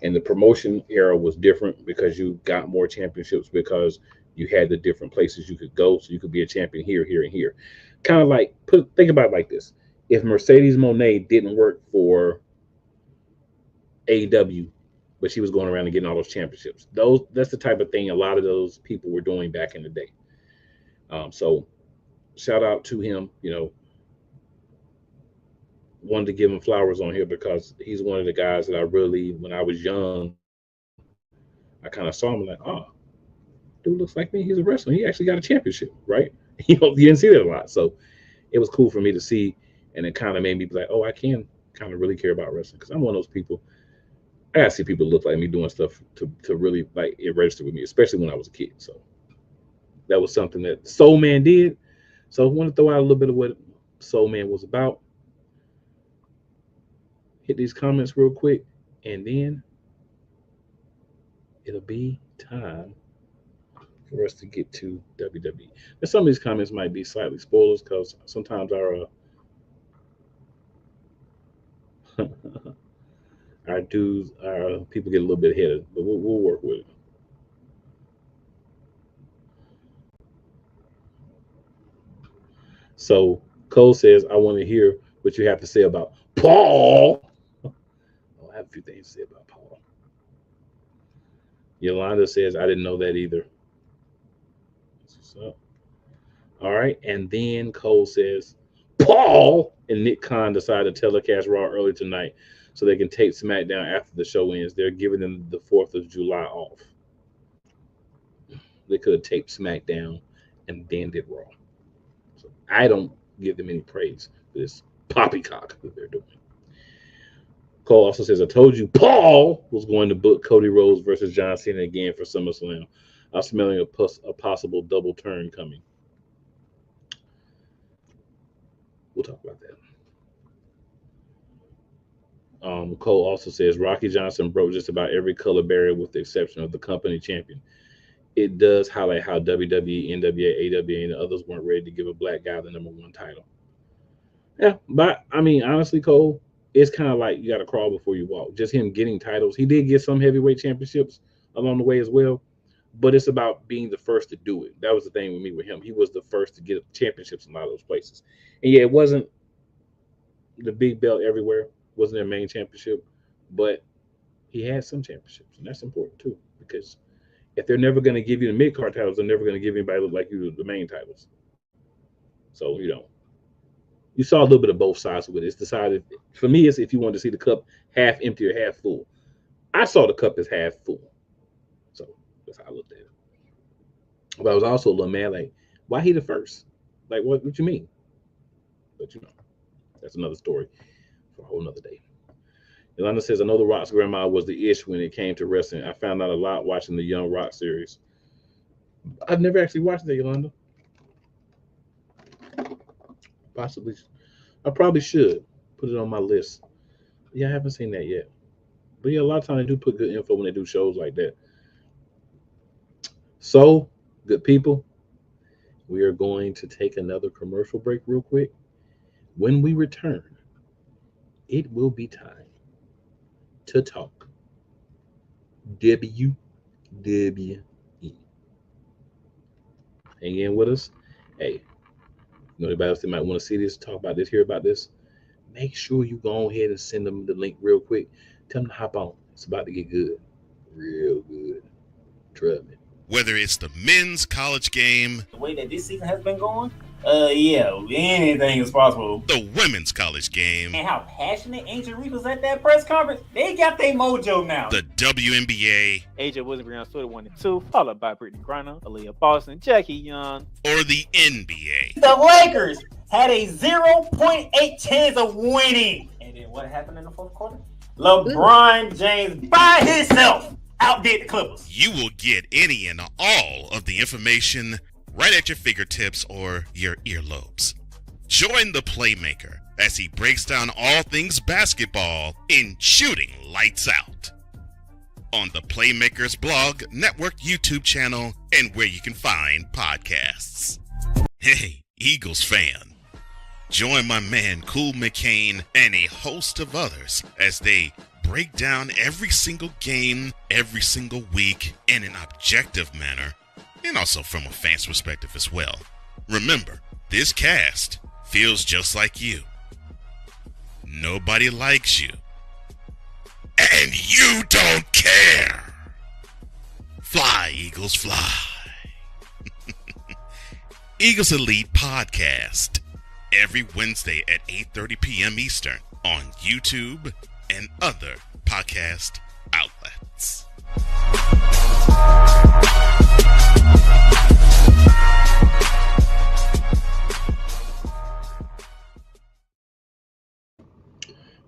And the promotion era was different because you got more championships because you had the different places you could go, so you could be a champion here, here, and here. Kind of like think about it like this: if Mercedes Moné didn't work for AEW, but she was going around and getting all those championships, that's the type of thing a lot of those people were doing back in the day. So shout out to him. Wanted to give him flowers on here because he's one of the guys that I really, when I was young, I kind of saw him like, oh, dude looks like me. He's a wrestler. He actually got a championship, right? You didn't see that a lot. So it was cool for me to see. And it kind of made me be like, oh, I can kind of really care about wrestling because I'm one of those people. I got to see people look like me doing stuff to really like it registered with me, especially when I was a kid. So that was something that Soul Man did. So I want to throw out a little bit of what Soul Man was about. Hit these comments real quick, and then it'll be time for us to get to WWE. Now, some of these comments might be slightly spoilers because sometimes our our dudes, our people get a little bit ahead of it, but we'll work with it. So Cole says, I want to hear what you have to say about Paul. I have a few things to say about Paul. Yolanda says, I didn't know that either. So, all right. And then Cole says, Paul and Nick Khan decided to telecast Raw early tonight so they can tape SmackDown after the show ends. They're giving them the 4th of July off. They could have taped SmackDown and then did Raw. So I don't give them any praise for this poppycock that they're doing. Cole also says, I told you Paul was going to book Cody Rhodes versus John Cena again for SummerSlam. I'm smelling a possible double turn coming. We'll talk about that. Cole also says, Rocky Johnson broke just about every color barrier with the exception of the company champion. It does highlight how WWE, NWA, AWA, and the others weren't ready to give a black guy the #1 title. Yeah, but I mean, honestly, Cole, it's kind of like you got to crawl before you walk. Just him getting titles. He did get some heavyweight championships along the way as well, but it's about being the first to do it. That was the thing with me with him. He was the first to get championships in a lot of those places. And yeah, it wasn't the big belt everywhere. Wasn't their main championship, but he had some championships, and that's important too because if they're never going to give you the mid-card titles, they're never going to give anybody look like you the main titles. So, you saw a little bit of both sides of it. It's decided, for me, it's if you want to see the cup half empty or half full. I saw the cup as half full. So that's how I looked at it. But I was also a little mad, like, why he the first? Like, what you mean? But, that's another story for a whole nother day. Yolanda says, I know The Rock's grandma was the ish when it came to wrestling. I found out a lot watching the Young Rock series. I've never actually watched that, Yolanda. Possibly. I probably should put it on my list. Yeah, I haven't seen that yet. But yeah, a lot of times they do put good info when they do shows like that. So, good people, we are going to take another commercial break real quick. When we return, it will be time to talk WWE. hang in with us. Hey, anybody else that might want to see this, talk about this, hear about this, make sure you go ahead and send them the link real quick. Tell them to hop on. It's about to get good. Real good. Trust me. Whether it's the men's college game, The way that this season has been going, yeah, anything is possible. the women's college game, And how passionate Angel Reese was at that press conference, they got their mojo now. the WNBA, AJ Wilson on Twitter 1 and 2, followed by Brittany Griner, Aaliyah Boston, Jackie Young. or the NBA. The Lakers had a 0.8 chance of winning. And then what happened in the fourth quarter? LeBron James by himself outdid the Clippers. You will get any and all of the information right at your fingertips or your earlobes. Join the Playmaker as he breaks down all things basketball in Shooting Lights Out on the Playmakers blog, network, YouTube channel, and where you can find podcasts. Hey, Eagles fan. Join my man Cool McCain and a host of others as they break down every single game, every single week in an objective manner, and also from a fan's perspective as well. Remember, this cast feels just like you. Nobody likes you. And you don't care. Fly, Eagles, fly. Eagles Elite Podcast. Every Wednesday at 8:30 p.m. Eastern on YouTube and other podcast outlets.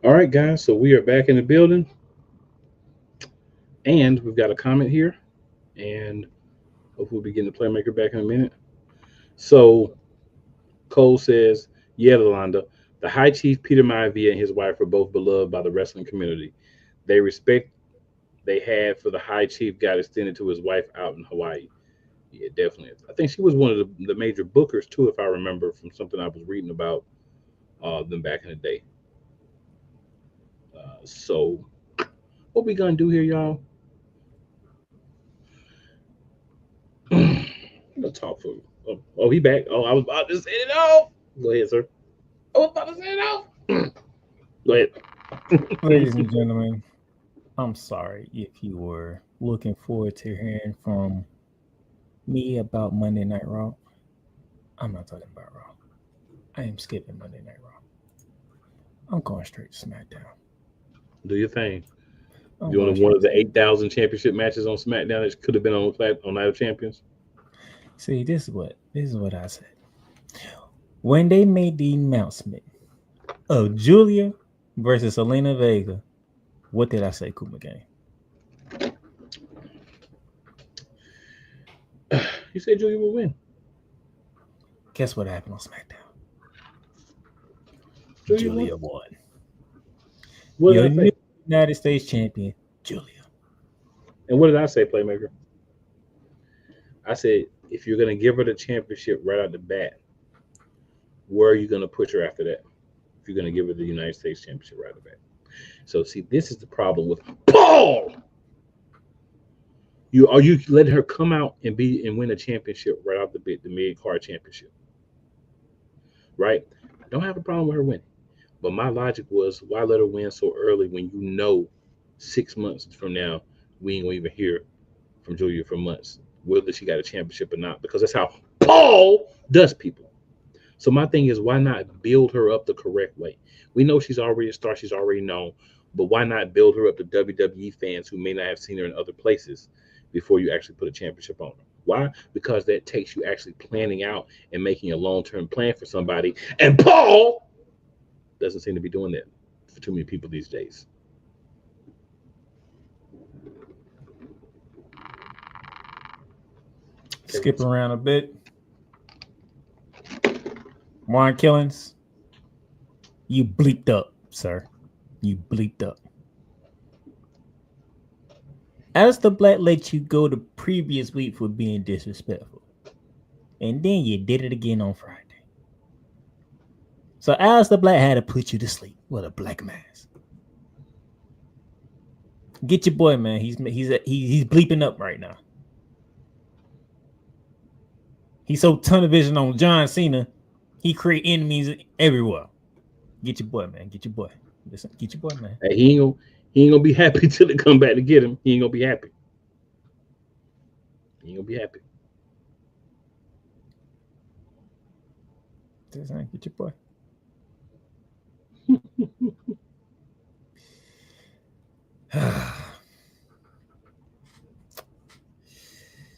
All right, guys, so we are back in the building. And we've got a comment here. And hopefully we'll be getting the Playmaker back in a minute. So Cole says, yeah, Yolanda, the High Chief Peter Maivia and his wife are both beloved by the wrestling community. The respect they had for the High Chief got extended to his wife out in Hawaii. Yeah, definitely. I think she was one of the major bookers, too, if I remember from something I was reading about them back in the day. So what we going to do here, y'all? I'm going to talk for... Oh, he back. Oh, I was about to say it off. Go ahead, sir. I was about to say it off. Go ahead. Ladies and gentlemen, I'm sorry if you were looking forward to hearing from me about Monday Night Raw. I'm not talking about Raw. I am skipping Monday Night Raw. I'm going straight to SmackDown. Do your thing. You want one of the 8,000 championship matches on SmackDown that could have been on Night of Champions? See, this is what I said. When they made the announcement of Julia versus Selena Vega, what did I say, Kuma Gang? You said Julia will win. Guess what happened on SmackDown? Julia won. What Your did I new say? United States champion, Julia. And what did I say, Playmaker? I said, if you're going to give her the championship right out the bat, where are you going to put her after that? If you're going to give her the United States championship right out the bat. So, see, this is the problem with Paul. You letting her come out and win a championship right off the mid-card championship. Right? I don't have a problem with her winning. But my logic was, why let her win so early when you know 6 months from now we ain't going to even hear from Julia for months, whether she got a championship or not, because that's how Paul does people. So my thing is, why not build her up the correct way? We know she's already a star, she's already known, but why not build her up to WWE fans who may not have seen her in other places before you actually put a championship on her? Why? Because that takes you actually planning out and making a long-term plan for somebody. And Paul doesn't seem to be doing that for too many people these days. Skip around a bit. Warren Killings, you bleeped up, sir. You bleeped up. Alistair Black let you go the previous week for being disrespectful. And then you did it again on Friday. So Alistair Black had to put you to sleep with a black mask. Get your boy, man. He's bleeping up right now. He's so tunnel vision on John Cena, he create enemies everywhere. Get your boy, man. Get your boy. Listen, get your boy, man. Hey, he ain't gonna be happy till they come back to get him. He ain't gonna be happy. He ain't gonna be happy. Get your boy.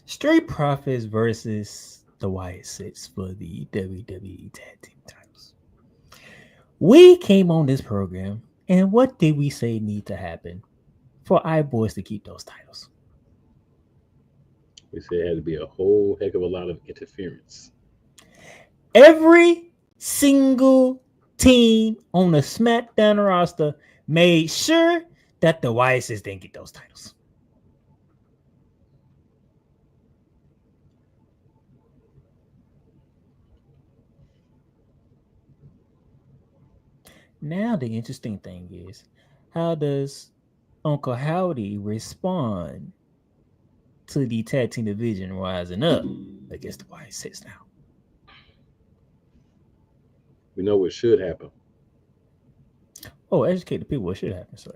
Street Profits versus the Wyatt Six for the WWE Tag Team titles. We came on this program, and what did we say need to happen for iBoys to keep those titles? We said it had to be a whole heck of a lot of interference. Every single team on the SmackDown roster made sure that the Wyatt Six didn't get those titles. Now the interesting thing is, how does Uncle Howdy respond to the tag team division rising up against the Wyatt Six now? We know what should happen. Oh, educate the people what should happen, sir.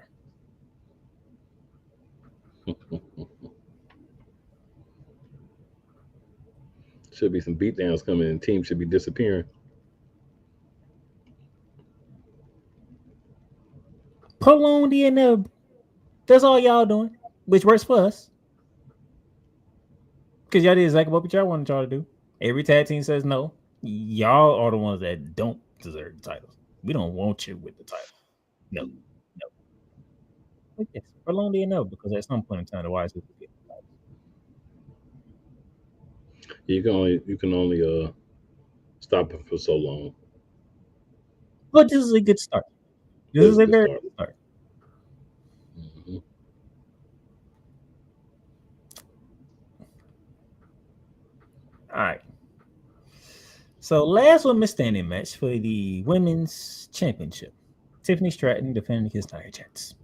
Should be some beatdowns coming and teams should be disappearing. Prolong the end. That's all y'all doing, which works for us. Because y'all did exactly what y'all wanted y'all to do. Every tag team says no. Y'all are the ones that don't deserve the titles. We don't want you with the title. No. But yes, prolong the end because at some point in time, the Wyatt Six will get the title. You can only stop it for so long. But this is a good start. This is a very good start. Mm-hmm. All right. So last one standing match for the women's championship. Tiffany Stratton defending against Nia Jax.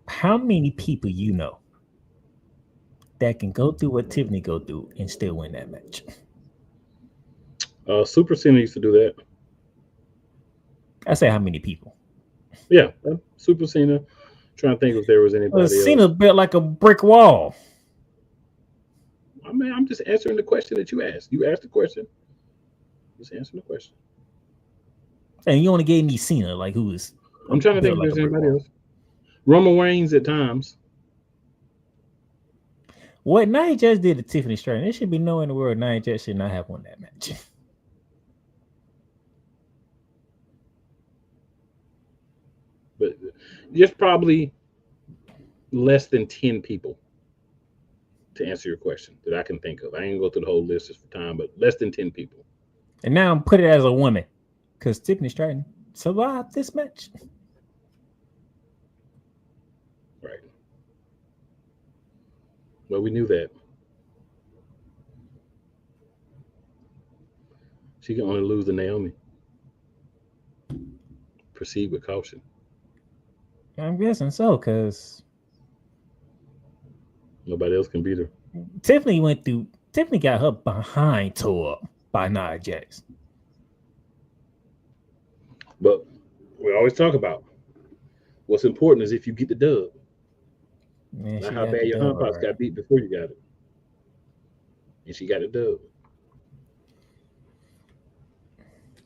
How many people you know that can go through what Tiffany go through and still win that match? Super Cena used to do that. I say how many people? Yeah, Super Cena. Trying to think if there was anybody else. Cena built like a brick wall. I mean, I'm just answering the question that you asked. You asked the question. Just answering the question. And you only gave me Cena, like who is? I'm trying to think if there's anybody else. Roman Reigns at times. What Nia Jax did to Tiffany Stratton, there should be no in the world Nia Jax should not have won that match. But just probably less than 10 people to answer your question that I can think of. I ain't gonna go through the whole list just for time, but less than 10 people. And now I'm put it as a woman because Tiffany Stratton survived this match. Right. Well, we knew that. She can only lose to Naomi. Proceed with caution. I'm guessing so, because nobody else can beat her. Tiffany got her behind tore up by Nia Jax. But we always talk about what's important is if you get the dub. Man, not how bad your hump got beat before you got it. And she got a dub.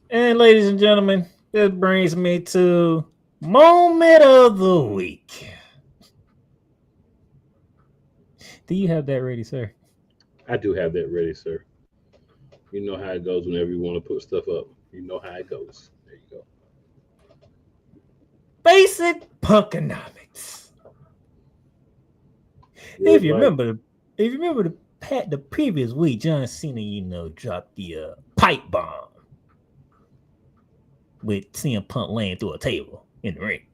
And ladies and gentlemen, this brings me to moment of the week. Do you have that ready, sir? I do have that ready, sir. You know how it goes whenever you want to put stuff up. You know how it goes. There you go. Basic punkonomics. If you remember the previous week, John Cena, dropped the pipe bomb with CM Punk laying through a table in the ring.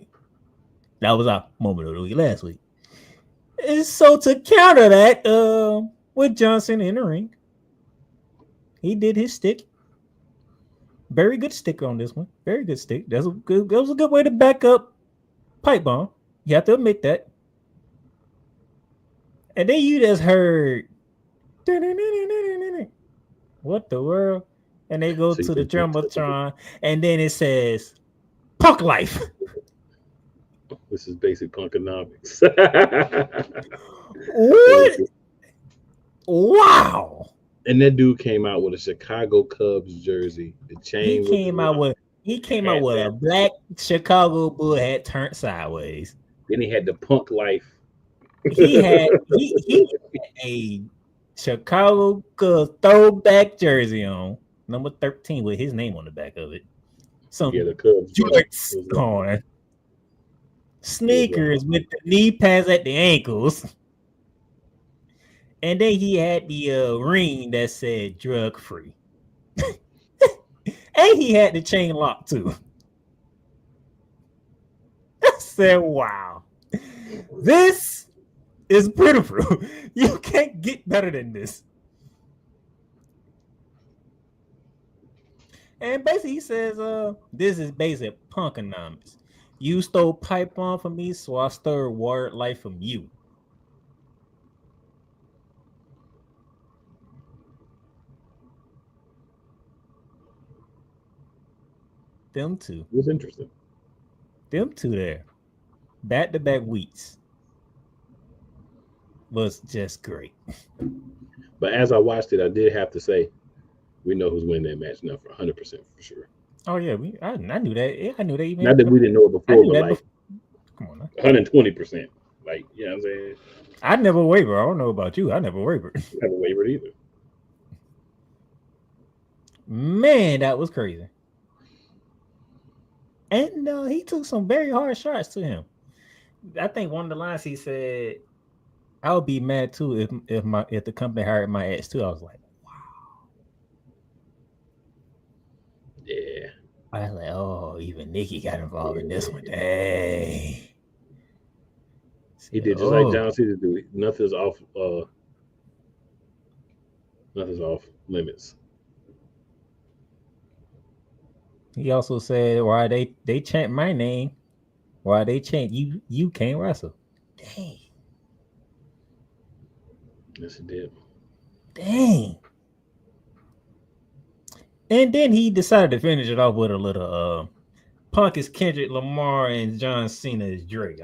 That was our moment of the week last week. And so to counter that, with John Cena in the ring, he did his stick. Very good sticker on this one. Very good stick. That was a good way to back up pipe bomb. You have to admit that. And then you just heard what the world? And they go to the Jumbotron, and then it says Punk Life. This is basic punkonomics. What? Wow. And that dude came out with a Chicago Cubs jersey. The chain. He came out with a black Chicago Bull hat turned sideways. Then he had the Punk Life. He had a Chicago Cubs throwback jersey on, number 13 with his name on the back of it. Some the Cubs jorts on. Sneakers with the knee pads at the ankles. And then he had the ring that said drug free. And he had the chain lock too. I said, wow. This is beautiful. You can't get better than this. And basically he says, this is basic punkonomics. You stole pipe bomb from me, so I stole word life from you. Them two. It was interesting. Them two there. Back-to-back weeks. Was just great. But as I watched it, I did have to say, we know who's winning that match now for 100% for sure. Oh yeah, I knew that. Yeah, I knew that even. Not that we didn't know it before, but like, come on, 120%. Like, you know what I'm saying? I never wavered. I don't know about you. I never wavered. Never wavered either. Man, that was crazy. And he took some very hard shots to him. I think one of the lines he said, "I would be mad too if the company hired my ex too." I was like, "Wow." Yeah. I was like, "Oh, even Nikki got involved in this one." Dang. He did just like John Cena do. Nothing's off limits. He also said, "Why they chant my name? Why they chant you can't wrestle?" Dang. Yes, he did. Dang. And then he decided to finish it off with a little Punk is Kendrick Lamar and John Cena is Drake.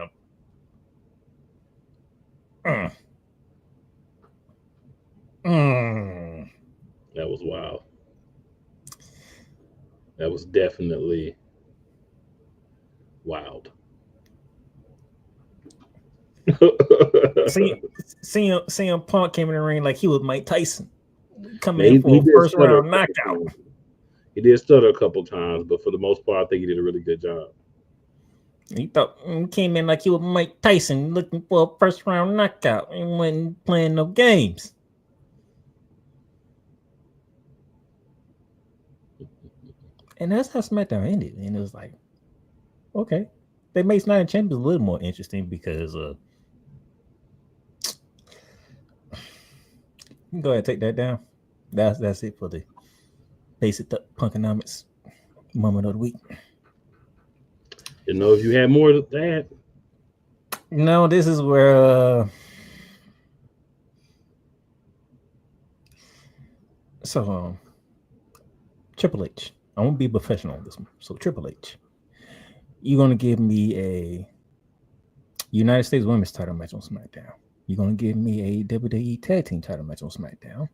That was wild. That was definitely wild. CM Punk came in the ring like he was Mike Tyson, coming in for a first round knockout. He did stutter a couple times, but for the most part, I think he did a really good job. He came in like he was Mike Tyson, looking for a first round knockout, and wasn't playing no games. And that's how SmackDown ended. And it was like, okay. They made Night of Champions a little more interesting because you can go ahead and take that down. That's it for the basic punkonomics moment of the week. You know, if you had more to add. No, this is where Triple H. I won't be professional on this one. So Triple H, you're gonna give me a United States Women's title match on SmackDown. You're gonna give me a WWE Tag Team title match on SmackDown,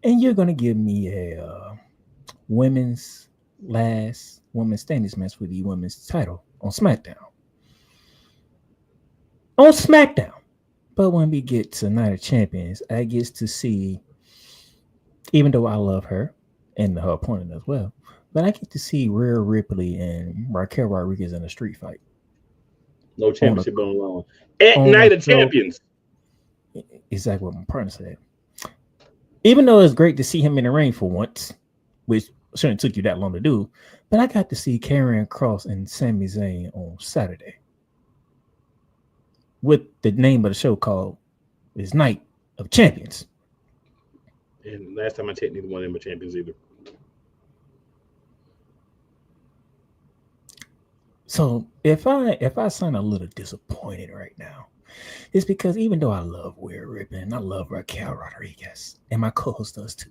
and you're gonna give me a women's standings match for the women's title on SmackDown. On SmackDown, but when we get to Night of Champions, I get to see, even though I love her and her opponent as well, but I get to see Rhea Ripley and Raquel Rodriguez in a street fight. No championship on the line. At Night of Champions. Exactly what my partner said. Even though it's great to see him in the ring for once, which shouldn't took you that long to do, but I got to see Karrion Kross and Sami Zayn on Saturday with the name of the show called is Night of Champions. And last time I checked, neither one of them were champions either. So if I sound a little disappointed right now, it's because even though I love Rhea Ripley and I love Raquel Rodriguez, and my co-host does too.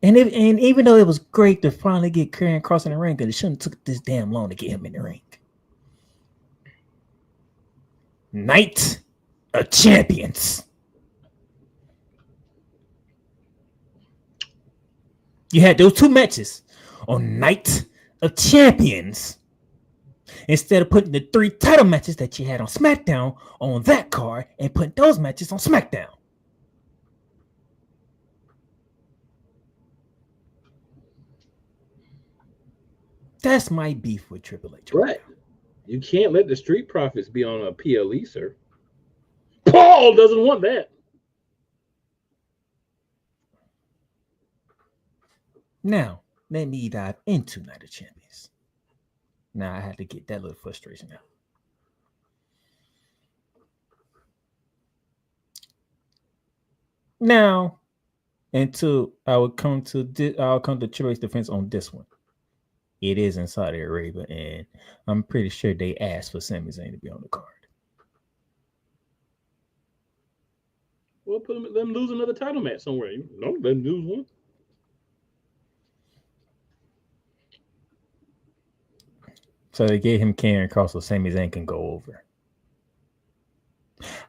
And even though it was great to finally get Karrion Kross in the ring, because it shouldn't have took this damn long to get him in the ring. Night of Champions. You had those two matches on Night of Champions instead of putting the 3 title matches that you had on SmackDown on that card and putting those matches on SmackDown. That's my beef with Triple H. Right. You can't let the Street Profits be on a PLE, sir. Paul doesn't want that. Now, let me dive into Night of Champions. Now, I had to get that little frustration out. Now, I'll come to Triple H's defense on this one. It is in Saudi Arabia, and I'm pretty sure they asked for Sami Zayn to be on the card. Well, let them lose another title match somewhere. No, let them lose one. So they gave him Karrion Kross so Sami Zayn can go over.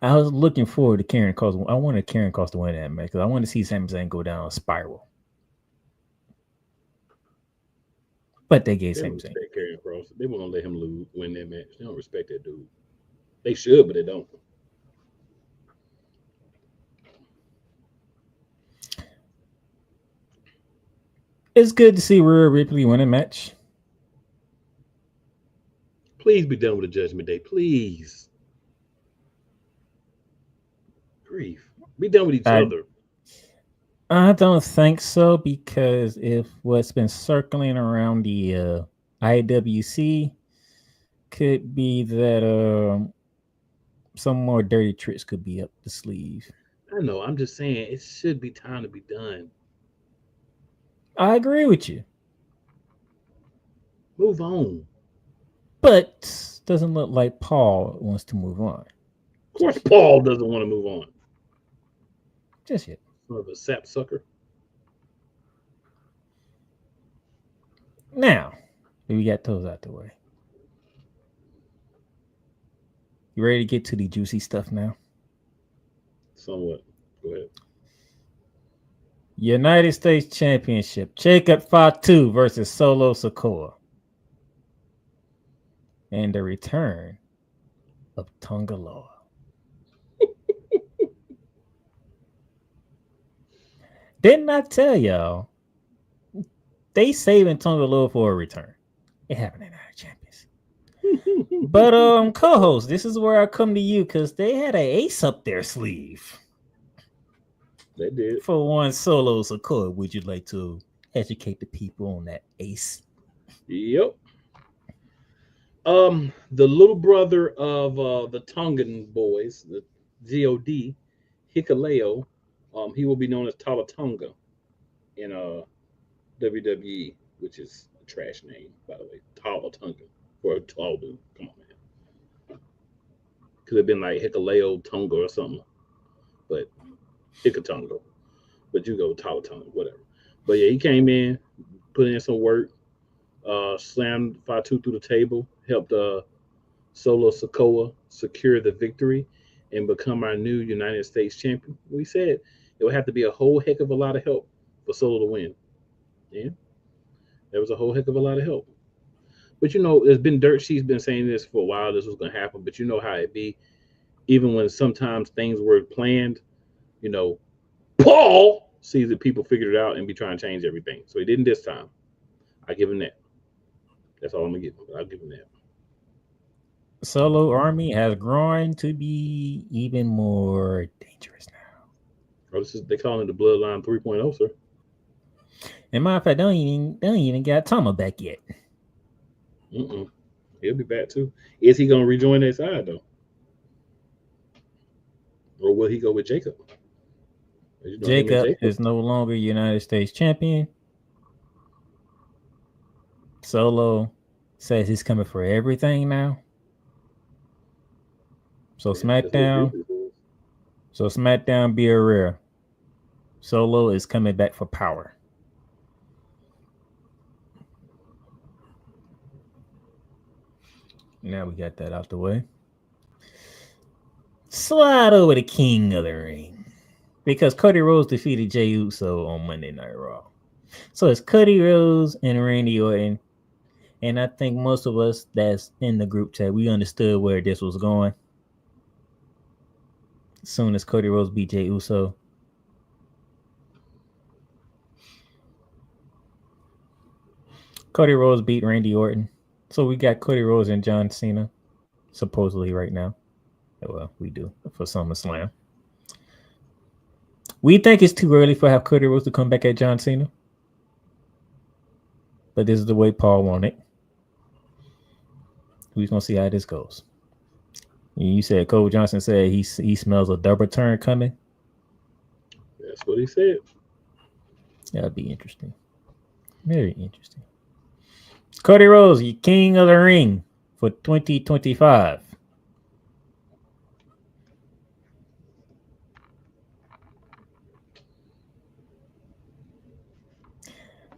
I was looking forward to Karrion Kross. I wanted Karrion Kross to win that match because I wanted to see Sami Zayn go down a spiral. But they gave Sami Zayn. Karrion Kross. They weren't gonna let him win that match. They don't respect that dude. They should, but they don't. It's good to see Rhea Ripley win a match. Please be done with the Judgment Day. Please. Grief. Be done with each other. I don't think so, because if what's been circling around the IWC could be that some more dirty tricks could be up the sleeve. I know. I'm just saying it should be time to be done. I agree with you. Move on. But doesn't look like Paul wants to move on. Of course, Paul doesn't want to move on. Just yet. Son of a sap sucker. Now, we got those out the way. You ready to get to the juicy stuff now? Somewhat. Go ahead. United States Championship. Jacob Fatu versus Solo Sikola. And the return of Tongaloa. Didn't I tell y'all? They saving Tongaloa for a return. It happened in our Champions. But co-host, this is where I come to you because they had an ace up their sleeve. They did. For one, Solo Sikola, would you like to educate the people on that ace? Yep. The little brother of the Tongan boys, the God, Hikuleo, he will be known as Talatonga in WWE, which is a trash name, by the way. Talatonga for a tall dude. Come on, man. Could have been like Hikuleo Tonga or something, but Hikatonga. But you go Talatonga, whatever. But yeah, he came in, put in some work, slammed Fatu through the table, helped Solo Sikola secure the victory and become our new United States champion. We said it would have to be a whole heck of a lot of help for Solo to win. Yeah, there was a whole heck of a lot of help. But you know, there's been dirt sheets been saying this for a while. This was going to happen, but you know how it be. Even when sometimes things were planned, you know, Paul sees that people figured it out and be trying to change everything. So he didn't this time. I give him that. That's all I'm gonna give him. I'll give him that. Solo Army has grown to be even more dangerous now. Oh, they calling it the Bloodline 3.0, sir. And matter of fact, they don't even got Tama back yet. He'll be back too. Is he gonna rejoin their side though, or will he go with Jacob? Jacob is no longer United States champion. Solo says he's coming for everything now. So That's what SmackDown, Bruce is. so SmackDown be aware. Solo is coming back for power. Now we got that out the way. Slide over the King of the Ring. Because Cody Rhodes defeated Jey Uso on Monday Night Raw. So it's Cody Rhodes and Randy Orton. And I think most of us that's in the group chat, we understood where this was going. As soon as Cody Rhodes beat Jey Uso. Cody Rhodes beat Randy Orton. So we got Cody Rhodes and John Cena, supposedly right now. Well, we do for SummerSlam. We think it's too early for have Cody Rhodes to come back at John Cena. But this is the way Paul wanted. We're going to see how this goes. You said Cole Johnson said he smells a double turn coming. That's what he said. That'd be interesting. Very interesting. Cody Rhodes, you King of the Ring for 2025.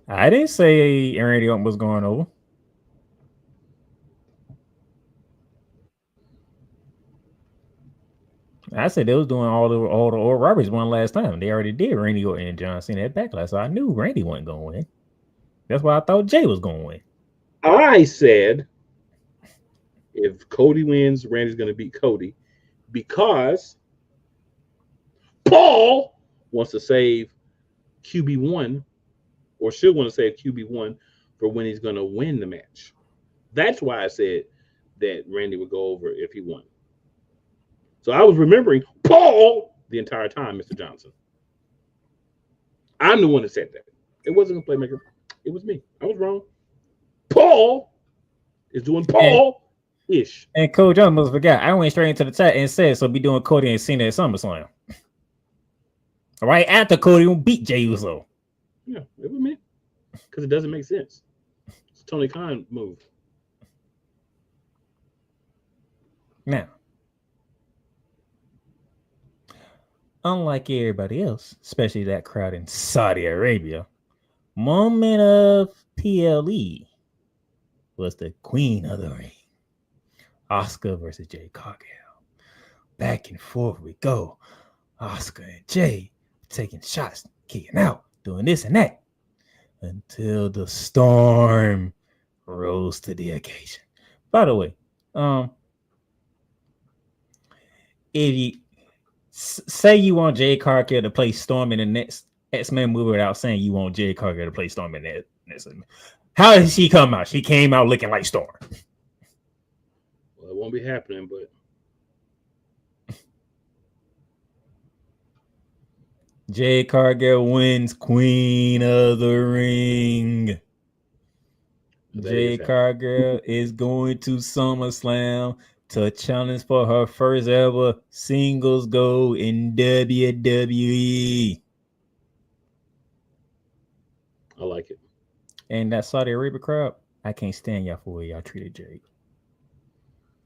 I didn't say Randy Orton was going over. I said they was doing all the old Roberts one last time. They already did Randy Orton and John Cena at Backlash, so I knew Randy wasn't going to win. That's why I thought Jay was going to win. I said if Cody wins, Randy's going to beat Cody because Paul wants to save QB1 or should want to save QB1 for when he's going to win the match. That's why I said that Randy would go over if he won. So I was remembering Paul the entire time, Mr. Johnson. I'm the one that said that. It wasn't a playmaker. It was me. I was wrong. Paul is doing Paul-ish. And Cole Johnson must have forgot. I went straight into the chat and said, so be doing Cody and Cena at SummerSlam. All right, after Cody beat Jey Uso. Yeah, it was me. Because it doesn't make sense. It's a Tony Khan move. Now, unlike everybody else, especially that crowd in Saudi Arabia, moment of PLE was the Queen of the Ring. Asuka versus Jade Cargill. Back and forth we go. Asuka and Jay taking shots, kicking out, doing this and that. Until the storm rose to the occasion. By the way, if you say you want Jade Cargill to play Storm in the next X-Men movie without saying you want Jade Cargill to play Storm in that, how did she come out? She came out looking like Storm. Well, it won't be happening, but Jade Cargill wins Queen of the Ring. Jade Cargill is going to SummerSlam to challenge for her first ever singles gold in WWE. I like it. And that Saudi Arabia crowd, I can't stand y'all for the way y'all treated Jade.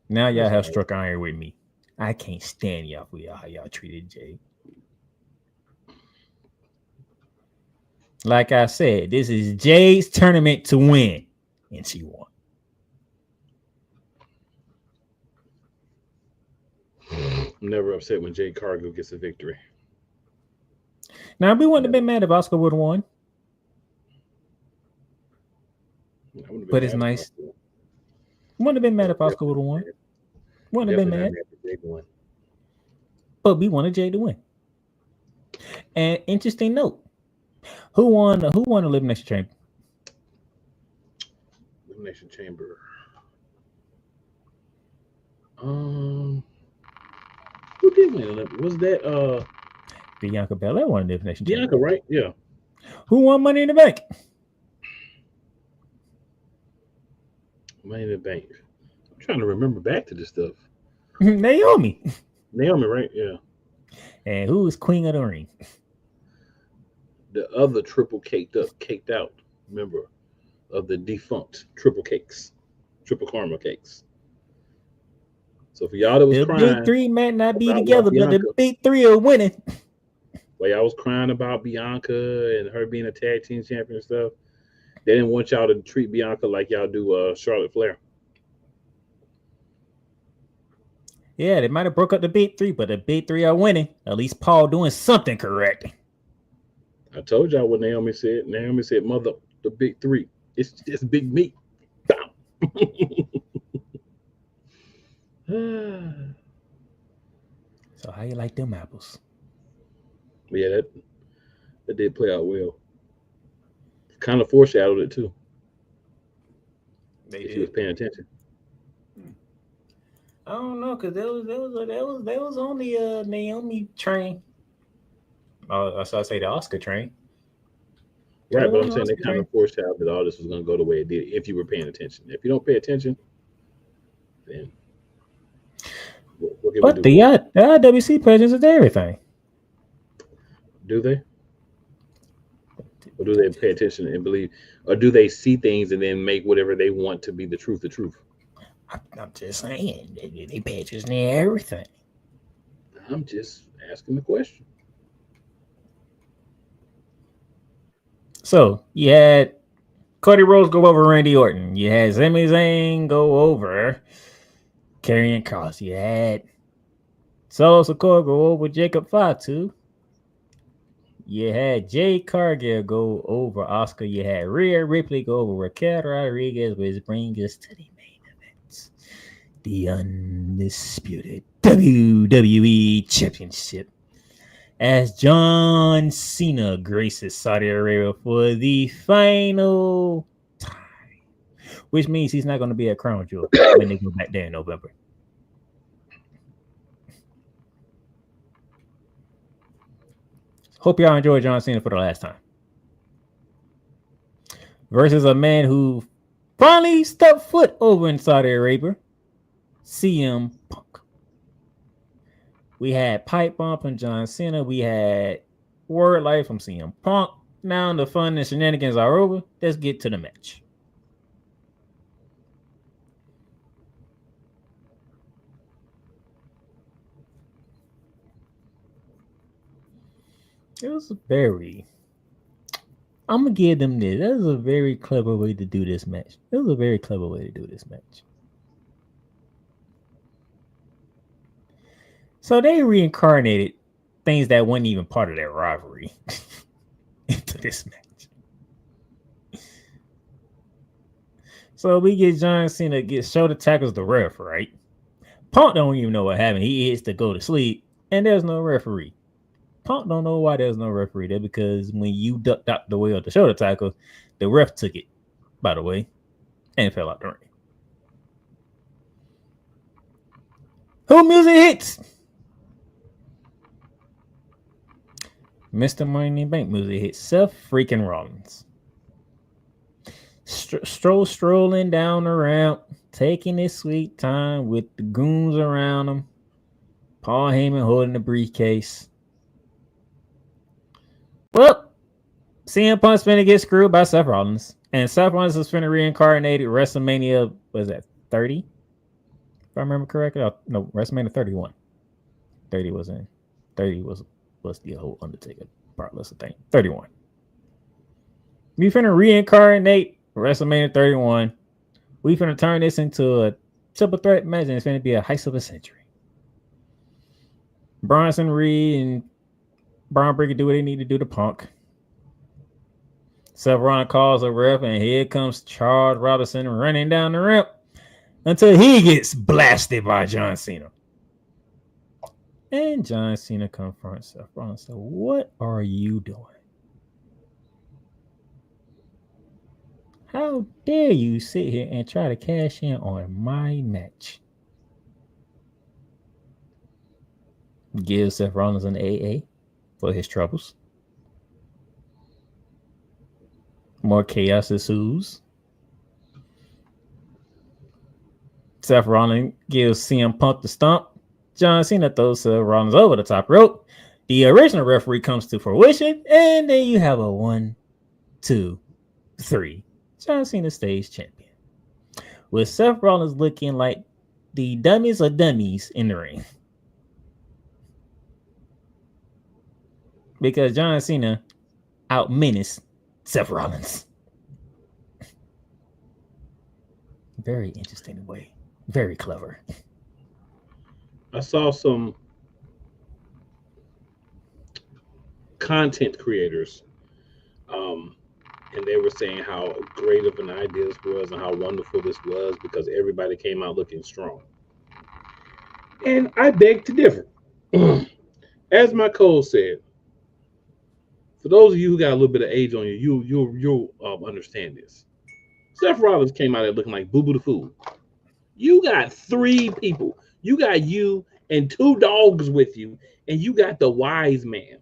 Now y'all have struck iron with me. I can't stand y'all for how y'all treated Jade. Like I said, this is Jade's tournament to win, and she won. I'm never upset when Jade Cargill gets a victory. Now, we wouldn't have been mad if Asuka would have won. But it's nice. Wouldn't have been mad if Asuka would have won. Wouldn't have been mad. But we wanted Jade to win. And interesting note. Who won the Elimination Chamber? Elimination Chamber. Who did win? Was that Bianca Belair won the Elimination Chamber. Bianca, right? Yeah. Who won Money in the Bank? Money in the Bank. I'm trying to remember back to this stuff. Naomi, right? Yeah. And who is Queen of the Ring? The other triple caked out member of the defunct Triple Cakes. triple caramel cakes. So for y'all that was The crying, big three might not be about together, but the Bianca. big three are winning. while y'all was crying about Bianca and her being a tag team champion and stuff, they didn't want y'all to treat Bianca like y'all do Charlotte Flair. Yeah, they might have broke up the big three, but the big three are winning. At least Paul doing something correct. I told y'all what Naomi said. Naomi said, "Mother, the big three. It's just big meat." So how you like them apples? Yeah, that did play out well. Kind of foreshadowed it too. If you was paying attention. I don't know, cause there was on the Naomi train. Oh, so I say the Oscar train. Right, but I'm saying they kind of foreshadowed that all this was going to go the way it did if you were paying attention. If you don't pay attention, then what can but we do? the IWC pageants is everything. Do they? Or do they pay attention and believe? Or do they see things and then make whatever they want to be the truth? I'm just saying, they pay attention to everything. I'm just asking the question. So you had Cody Rhodes go over Randy Orton. You had Sami Zayn go over Karrion Kross. You had Solo Sikola go over Jacob Fatu. You had Jay Cargill go over Oscar. You had Rhea Ripley go over Raquel Rodriguez, which brings us to the main event. The Undisputed WWE Championship. As John Cena graces Saudi Arabia for the final time, which means he's not going to be at Crown Jewel when they go back there in November. Hope y'all enjoy John Cena for the last time. Versus a man who finally stepped foot over in Saudi Arabia, CM Punk. We had Pipe Bomb from John Cena. We had Word Life from CM Punk. Now the fun and shenanigans are over. Let's get to the match. It was I'm going to give them this. That was a very clever way to do this match. It was a very clever way to do this match. So they reincarnated things that weren't even part of their rivalry into this match. So we get John Cena gets shoulder tackles the ref, right? Punk don't even know what happened. He hits to go to sleep, and there's no referee. Punk don't know why there's no referee there, because when you ducked out the way of the shoulder tackle, the ref took it, by the way, and fell out the ring. Who music hits? Mr. Money in the Bank music hits Seth freaking Rollins. Strolling down the ramp, taking his sweet time with the goons around him. Paul Heyman holding the briefcase. Well, CM Punk's finna get screwed by Seth Rollins. And Seth Rollins is finna reincarnated WrestleMania, was that 30? If I remember correctly. No, WrestleMania 31. 30 was the whole Undertaker partless thing. 31. We finna reincarnate WrestleMania 31. We finna turn this into a triple threat match, and it's finna be a heist of a century. Bronson Reed and Braun Breaker do what they need to do to Punk. Seth Rollins calls a ref, and here comes Charles Robinson running down the ramp until he gets blasted by John Cena. And John Cena confronts Seth Rollins. So, what are you doing? How dare you sit here and try to cash in on my match? Give Seth Rollins an AA for his troubles. More chaos ensues. Seth Rollins gives CM Punk the stomp. John Cena throws Seth Rollins over the top rope. The original referee comes to fruition, and then you have a 1, 2, 3. John Cena stays champion. with Seth Rollins looking like the dummies of dummies in the ring. Because John Cena out-menaced Seth Rollins. Very interesting way. Very clever. I saw some content creators, and they were saying how great of an idea this was and how wonderful this was because everybody came out looking strong. And I beg to differ. As my Cole said, for those of you who got a little bit of age on you, you'll understand this. Seth Rollins came out there looking like Boo Boo the Fool. You got 3 people. You got you and 2 dogs with you, and you got the wise man.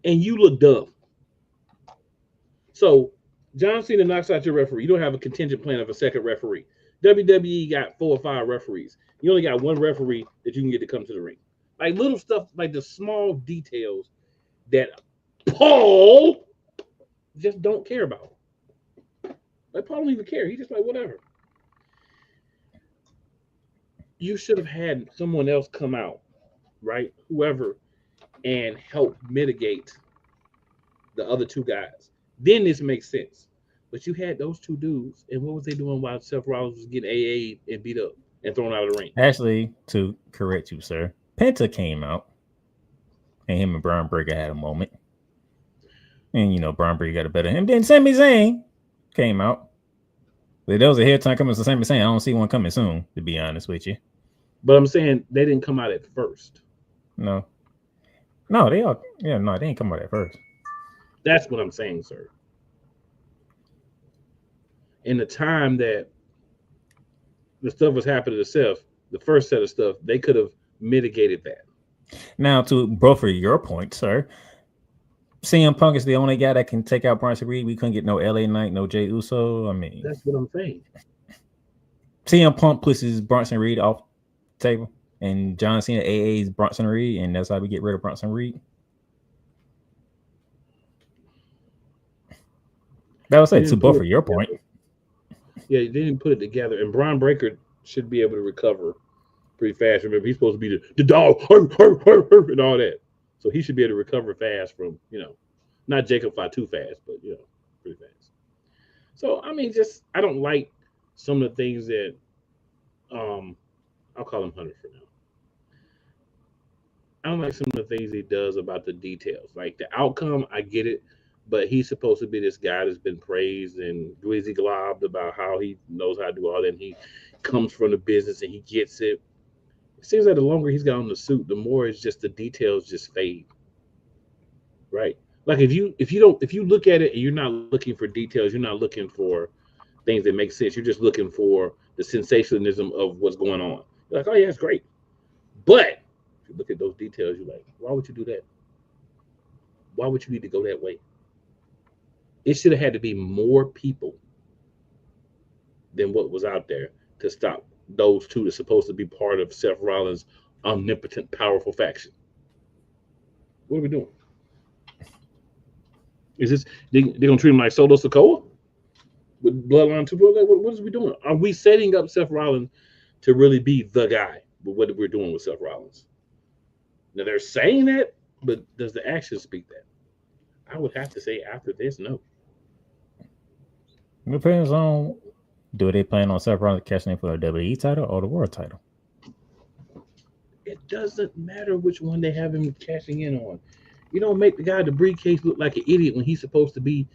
And you look dumb. So John Cena knocks out your referee. You don't have a contingent plan of a second referee. WWE got 4 or 5 referees. You only got 1 referee that you can get to come to the ring. Like little stuff, like the small details that Paul just don't care about. Like Paul don't even care. He just like whatever. You should have had someone else come out, right? Whoever, and help mitigate the other 2 guys. Then this makes sense. But you had those 2 dudes, and what was they doing while Seth Rollins was getting AA'd and beat up and thrown out of the ring? Actually, to correct you, sir, Penta came out, and him and Braun Breaker had a moment. And, you know, Braun Breaker got a better him. Then Sami Zayn came out. But there was a hair time coming to Sami Zayn. I don't see one coming soon, to be honest with you. But I'm saying they didn't come out at first. No, they didn't come out at first. That's what I'm saying, sir. In the time that the stuff was happening to Seth, the first set of stuff, they could have mitigated that. Now, to both of your points, sir, CM Punk is the only guy that can take out Bronson Reed. We couldn't get no LA Knight, no Jey Uso. I mean, that's what I'm saying. CM Punk pushes Bronson Reed off the table, and John Cena AA's Bronson Reed, and that's how we get rid of Bronson Reed. That was it to both of your point. Yeah, they didn't put it together, and Braun Breaker should be able to recover pretty fast. Remember, he's supposed to be the dog, and all that. So he should be able to recover fast from, not Jacob Fatu fast, but, pretty fast. So, I mean, I don't like some of the things that, I'll call him Hunter for now. I don't like some of the things he does about the details. Like the outcome, I get it, but he's supposed to be this guy that's been praised and glizzy globbed about how he knows how to do all that. And he comes from the business and he gets it. It seems like the longer he's got on the suit, the more it's just the details just fade. Right? Like if you look at it and you're not looking for details, you're not looking for things that make sense. You're just looking for the sensationalism of what's going on. You're like, oh yeah, it's great. But if you look at those details, you're like, why would you do that? Why would you need to go that way? It should have had to be more people than what was out there to stop those 2 that's supposed to be part of Seth Rollins' omnipotent, powerful faction. What are we doing? Is this they're gonna treat him like Solo Sikola with Bloodline 2? What is we doing? Are we setting up Seth Rollins to really be the guy with what we're doing with Seth Rollins? Now they're saying that, but does the action speak that? I would have to say after this, no. It depends on, do they plan on Seth Rollins catching in for the WWE title or the world title? It doesn't matter which one they have him cashing in on. You don't make the guy with the briefcase look like an idiot when he's supposed to be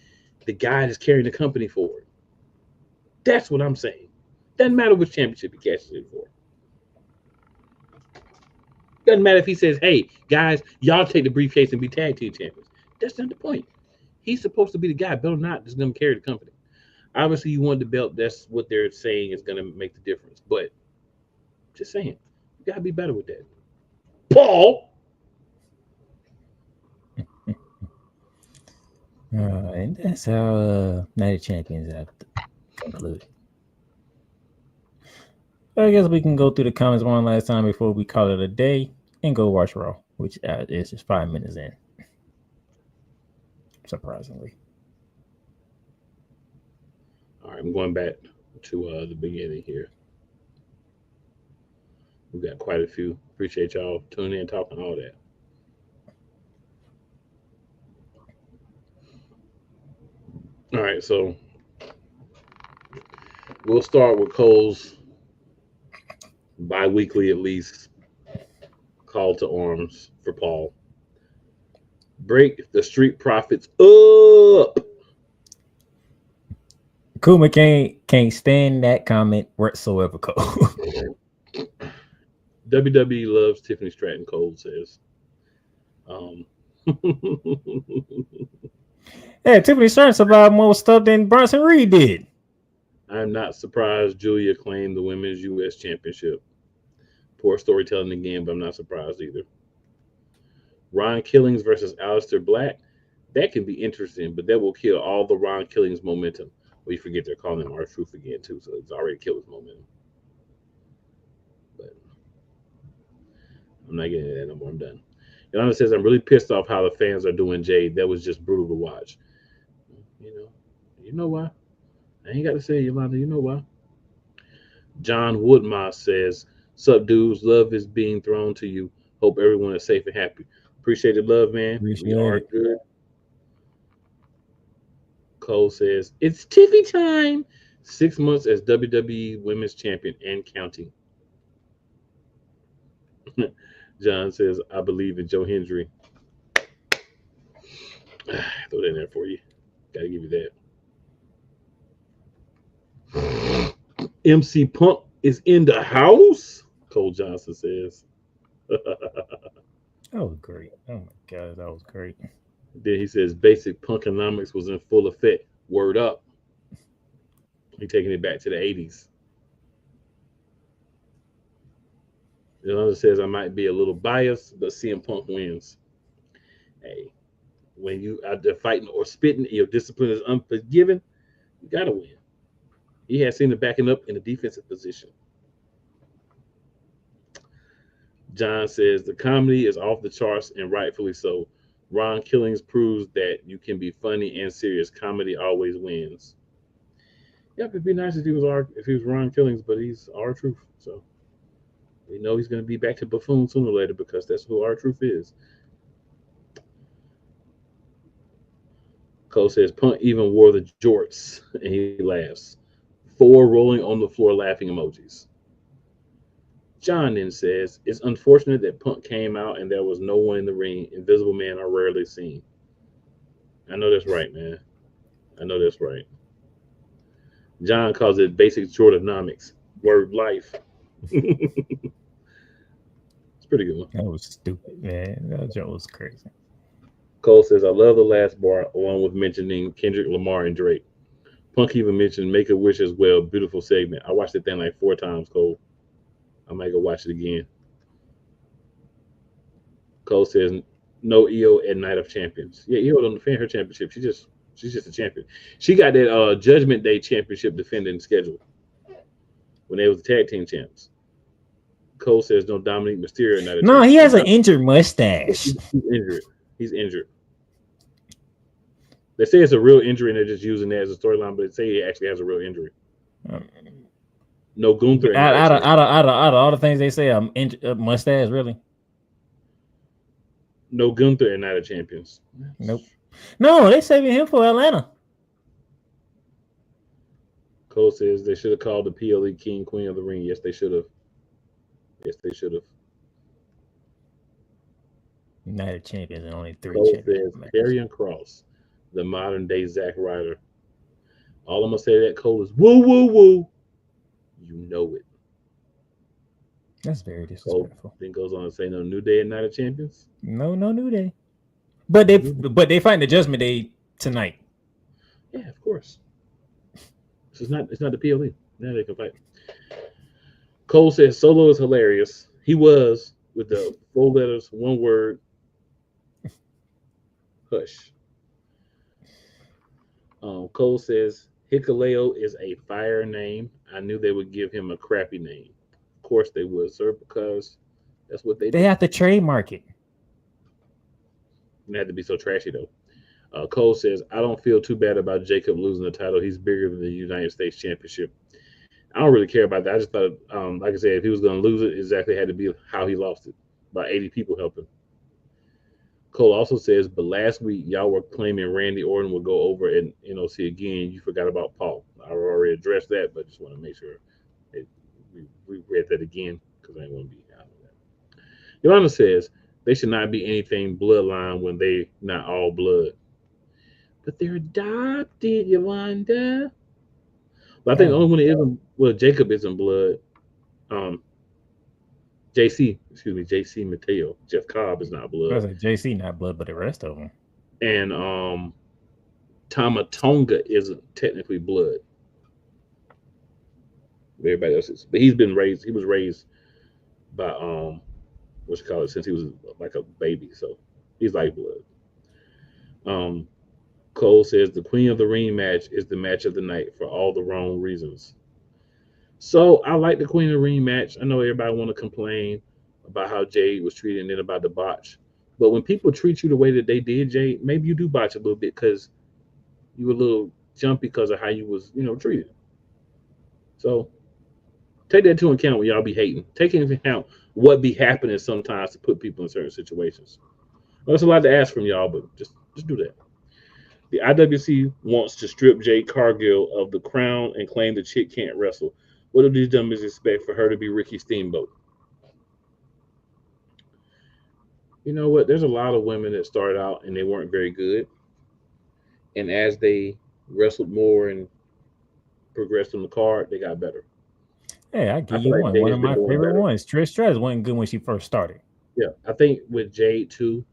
the guy that's carrying the company forward. That's what I'm saying. Doesn't matter which championship he cashes in for. Doesn't matter if he says, hey, guys, y'all take the briefcase and be tag team champions. That's not the point. He's supposed to be the guy, belt or not, that's going to carry the company. Obviously, you want the belt. That's what they're saying is going to make the difference. But just saying, you got to be better with that. Paul! And that's how Night of Champions have concluded. I guess we can go through the comments one last time before we call it a day and go watch Raw, which is just 5 minutes in. Surprisingly. All right, I'm going back to the beginning here. We've got quite a few. Appreciate y'all tuning in, talking all that. All right, so we'll start with Cole's bi-weekly, at least, call to arms for Paul. Break the Street Profits up. Kuma can't stand that comment whatsoever, Cole. WWE loves Tiffany Stratton, Cole says. Yeah, Tiffany Stratton survived more stuff than Bronson Reed did. I'm not surprised Julia claimed the Women's U.S. Championship. Poor storytelling again, but I'm not surprised either. Ron Killings versus Aleister Black. That can be interesting, but that will kill all the Ron Killings momentum. Well, you forget they're calling him R-Truth again, too, so it's already killed his momentum. But I'm not getting into that no more. I'm done. Yolanda says, I'm really pissed off how the fans are doing Jade. That was just brutal to watch. You know why? I ain't got to say it, Yolanda. You know why? John Woodmoss says, sup, dudes? Love is being thrown to you. Hope everyone is safe and happy. Appreciate the love, man. Appreciate we are it. good. Cole says, it's Tiffy time. 6 months as WWE Women's Champion and counting. John says, I believe in Joe Hendry. Throw that in there for you. Gotta give you that. MC Punk is in the house, Cole Johnson says. That was great. Oh my God, that was great. Then he says basic punkonomics was in full effect. Word up. He taking it back to the 80s. Another says I might be a little biased, but CM Punk wins. Hey, when you out there fighting or spitting and your discipline is unforgiving, you gotta win. He has Cena backing up in a defensive position. John says the comedy is off the charts and rightfully so. Ron Killings proves that you can be funny and serious. Comedy always wins. Yep, it'd be nice if he was Ron Killings, but he's R-Truth. So we know he's going to be back to buffoon sooner or later because that's who R-Truth is. Cole says Punk even wore the jorts, and he laughs. 4 rolling on the floor laughing emojis. John then says, it's unfortunate that Punk came out and there was no one in the ring. Invisible men are rarely seen. I know that's right, man. I know that's right. John calls it basic Jordanomics. Word life. It's pretty good one. That was stupid, man. That joke was crazy. Cole says, I love the last bar, along with mentioning Kendrick Lamar and Drake. Punk even mentioned Make a Wish as well. Beautiful segment. I watched that thing like 4 times, Cole. I might go watch it again. Cole says, no EO at Night of Champions. Yeah, EO don't defend her championship. She's just a champion. She got that Judgment Day championship defending schedule when they was the tag team champs. Cole says no Dominic Mysterio at Night of No, Champions. he has an injured mustache. He's injured. They say it's a real injury and they're just using that as a storyline, but they say he actually has a real injury. No Gunther. Out of all the things they say, I'm mustache, really? No Gunther and Night of Champions. Nope. No, they saving him for Atlanta. Cole says they should have called the PLE King Queen of the Ring. Yes, they should have. Night of Champions and only 3 Cole champions. says Karrion Kross, the modern day Zack Ryder. All I'm gonna say to that, Cole, is woo woo woo. You know it. That's very disrespectful. Then goes on to say no New Day and Night of Champions. No New Day. But they fighting the Judgment Day tonight. Yeah, of course. It's not the PLE. Now they can fight. Cole says Solo is hilarious. He was with the 4 letters, 1 word. Hush. Cole says Hikuleo is a fire name. I knew they would give him a crappy name. Of course they would, sir, because that's what they do. They have to trademark it. It had to be so trashy though. Cole says, I don't feel too bad about Jacob losing the title. He's bigger than the United States Championship. I don't really care about that. I just thought, like I said, if he was going to lose it, exactly had to be how he lost it. About 80 people helping. Cole also says, but last week y'all were claiming Randy Orton would go over and NOC again. You forgot about Paul. I already addressed that, but just want to make sure we read that again because I didn't want to be out of that. Yolanda says they should not be anything bloodline when they not all blood. But they're adopted, Yolanda. But I think the only one that isn't, well, Jacob isn't blood. JC Mateo. Jeff Cobb is not blood. I was like, JC not blood, but the rest of them. And Tamatonga isn't technically blood. Everybody else is. But he was raised by since he was like a baby. So he's like blood. Cole says the Queen of the Ring match is the match of the night for all the wrong reasons. So I like the Queen of the Ring match. I know everybody want to complain about how Jade was treated and then about the botch. But when people treat you the way that they did, Jade, maybe you do botch a little bit because you were a little jumpy because of how you was, treated. So take that into account when y'all be hating. Take into account what be happening sometimes to put people in certain situations. Well, that's a lot to ask from y'all, but just do that. The IWC wants to strip Jade Cargill of the crown and claim the chick can't wrestle. What do these dummies expect for her to be Ricky Steamboat? You know what? There's a lot of women that started out and they weren't very good. And as they wrestled more and progressed on the card, they got better. Hey, I give you one. One of my favorite ones. Trish Stratus wasn't good when she first started. Yeah, I think with Jade too,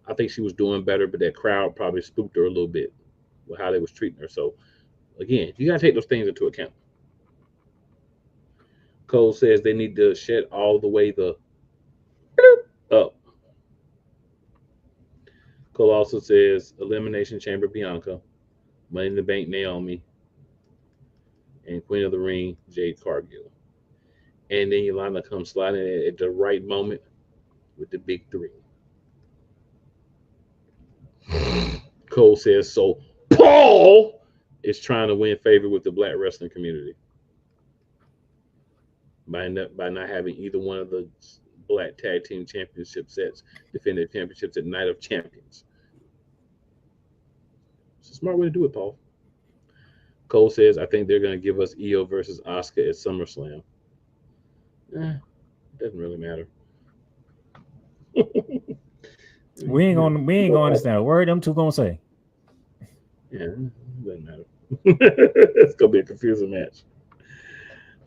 I think she was doing better, but that crowd probably spooked her a little bit with how they was treating her. So again, you gotta take those things into account. Cole says they need to shed all the way the up. Cole also says Elimination Chamber Bianca, Money in the Bank Naomi, and Queen of the Ring Jade Cargill. And then Yolanda comes sliding at the right moment with the big three. Cole says, so Paul is trying to win favor with the black wrestling community by not having either one of the black tag team championship sets defend their championships at Night of Champions. It's a smart way to do it, Paul. Cole says, I think they're going to give us Io versus Asuka at SummerSlam. Doesn't really matter. We ain't gonna understand a word them two gonna say. Yeah, doesn't matter. It's gonna be a confusing match.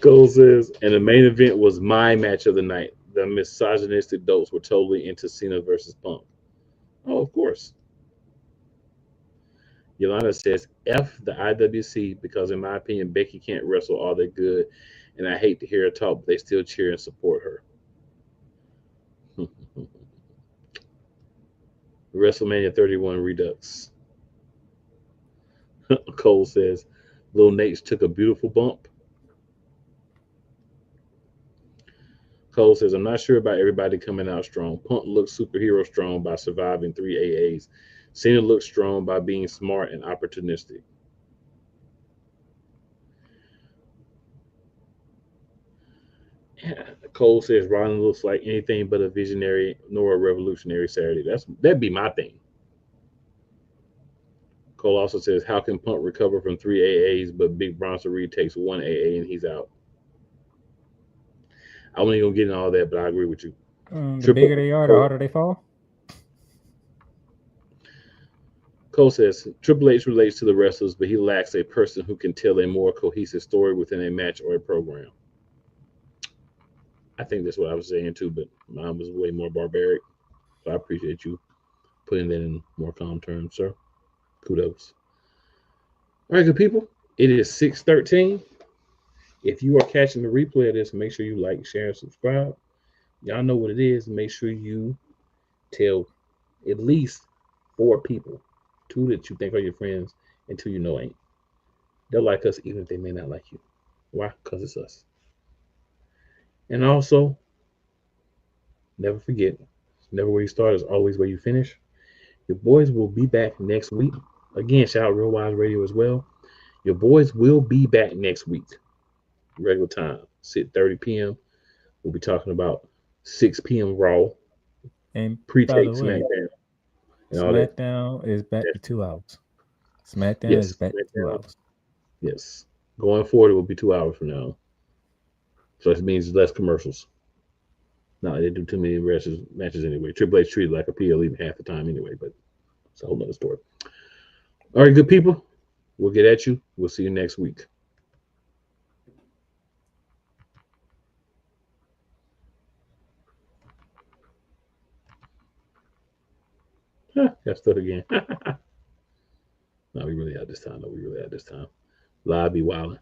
Cole says, and the main event was my match of the night. The misogynistic dopes were totally into Cena versus Punk. Oh, of course. Yolanda says, F the IWC because in my opinion, Becky can't wrestle all that good, and I hate to hear her talk, but they still cheer and support her. WrestleMania 31 Redux. Cole says, Lil Nate's took a beautiful bump. Cole says, I'm not sure about everybody coming out strong. Punk looks superhero strong by surviving 3 AAs. Cena looks strong by being smart and opportunistic. Cole says, Ron looks like anything but a visionary nor a revolutionary Saturday. That'd be my thing. Cole also says, how can Punk recover from 3 AAs, but Big Bronson Reed takes 1 AA and he's out? I wasn't going to get into all that, but I agree with you. The bigger they are, the harder they fall. Cole says, Triple H relates to the wrestlers, but he lacks a person who can tell a more cohesive story within a match or a program. I think that's what I was saying too, but mine was way more barbaric. So I appreciate you putting that in more calm terms, sir. Kudos. All right, good people. It is 6:13. If you are catching the replay of this, make sure you like, share, and subscribe. Y'all know what it is. Make sure you tell at least 4 people, 2 that you think are your friends, and 2 you know ain't. They'll like us even if they may not like you. Why? Because it's us. And also, never forget, never where you start is always where you finish. Your boys will be back next week. Again, shout out Real Wise Radio as well. Your boys will be back next week. Regular time, 6:30 p.m. We'll be talking about 6 p.m. Raw, And pre-tape by the way, SmackDown, and all that. SmackDown is back to 2 hours. SmackDown Yes, is back to 2 SmackDown. hours. Yes. Going forward, it will be 2 hours from now. So it means less commercials. No, they do too many matches anyway. Triple H treated like a PL even half the time anyway, but it's a whole nother story. All right, good people. We'll get at you. We'll see you next week. Got stuck again. No, we really had this time. We really had this time. Live be wilding.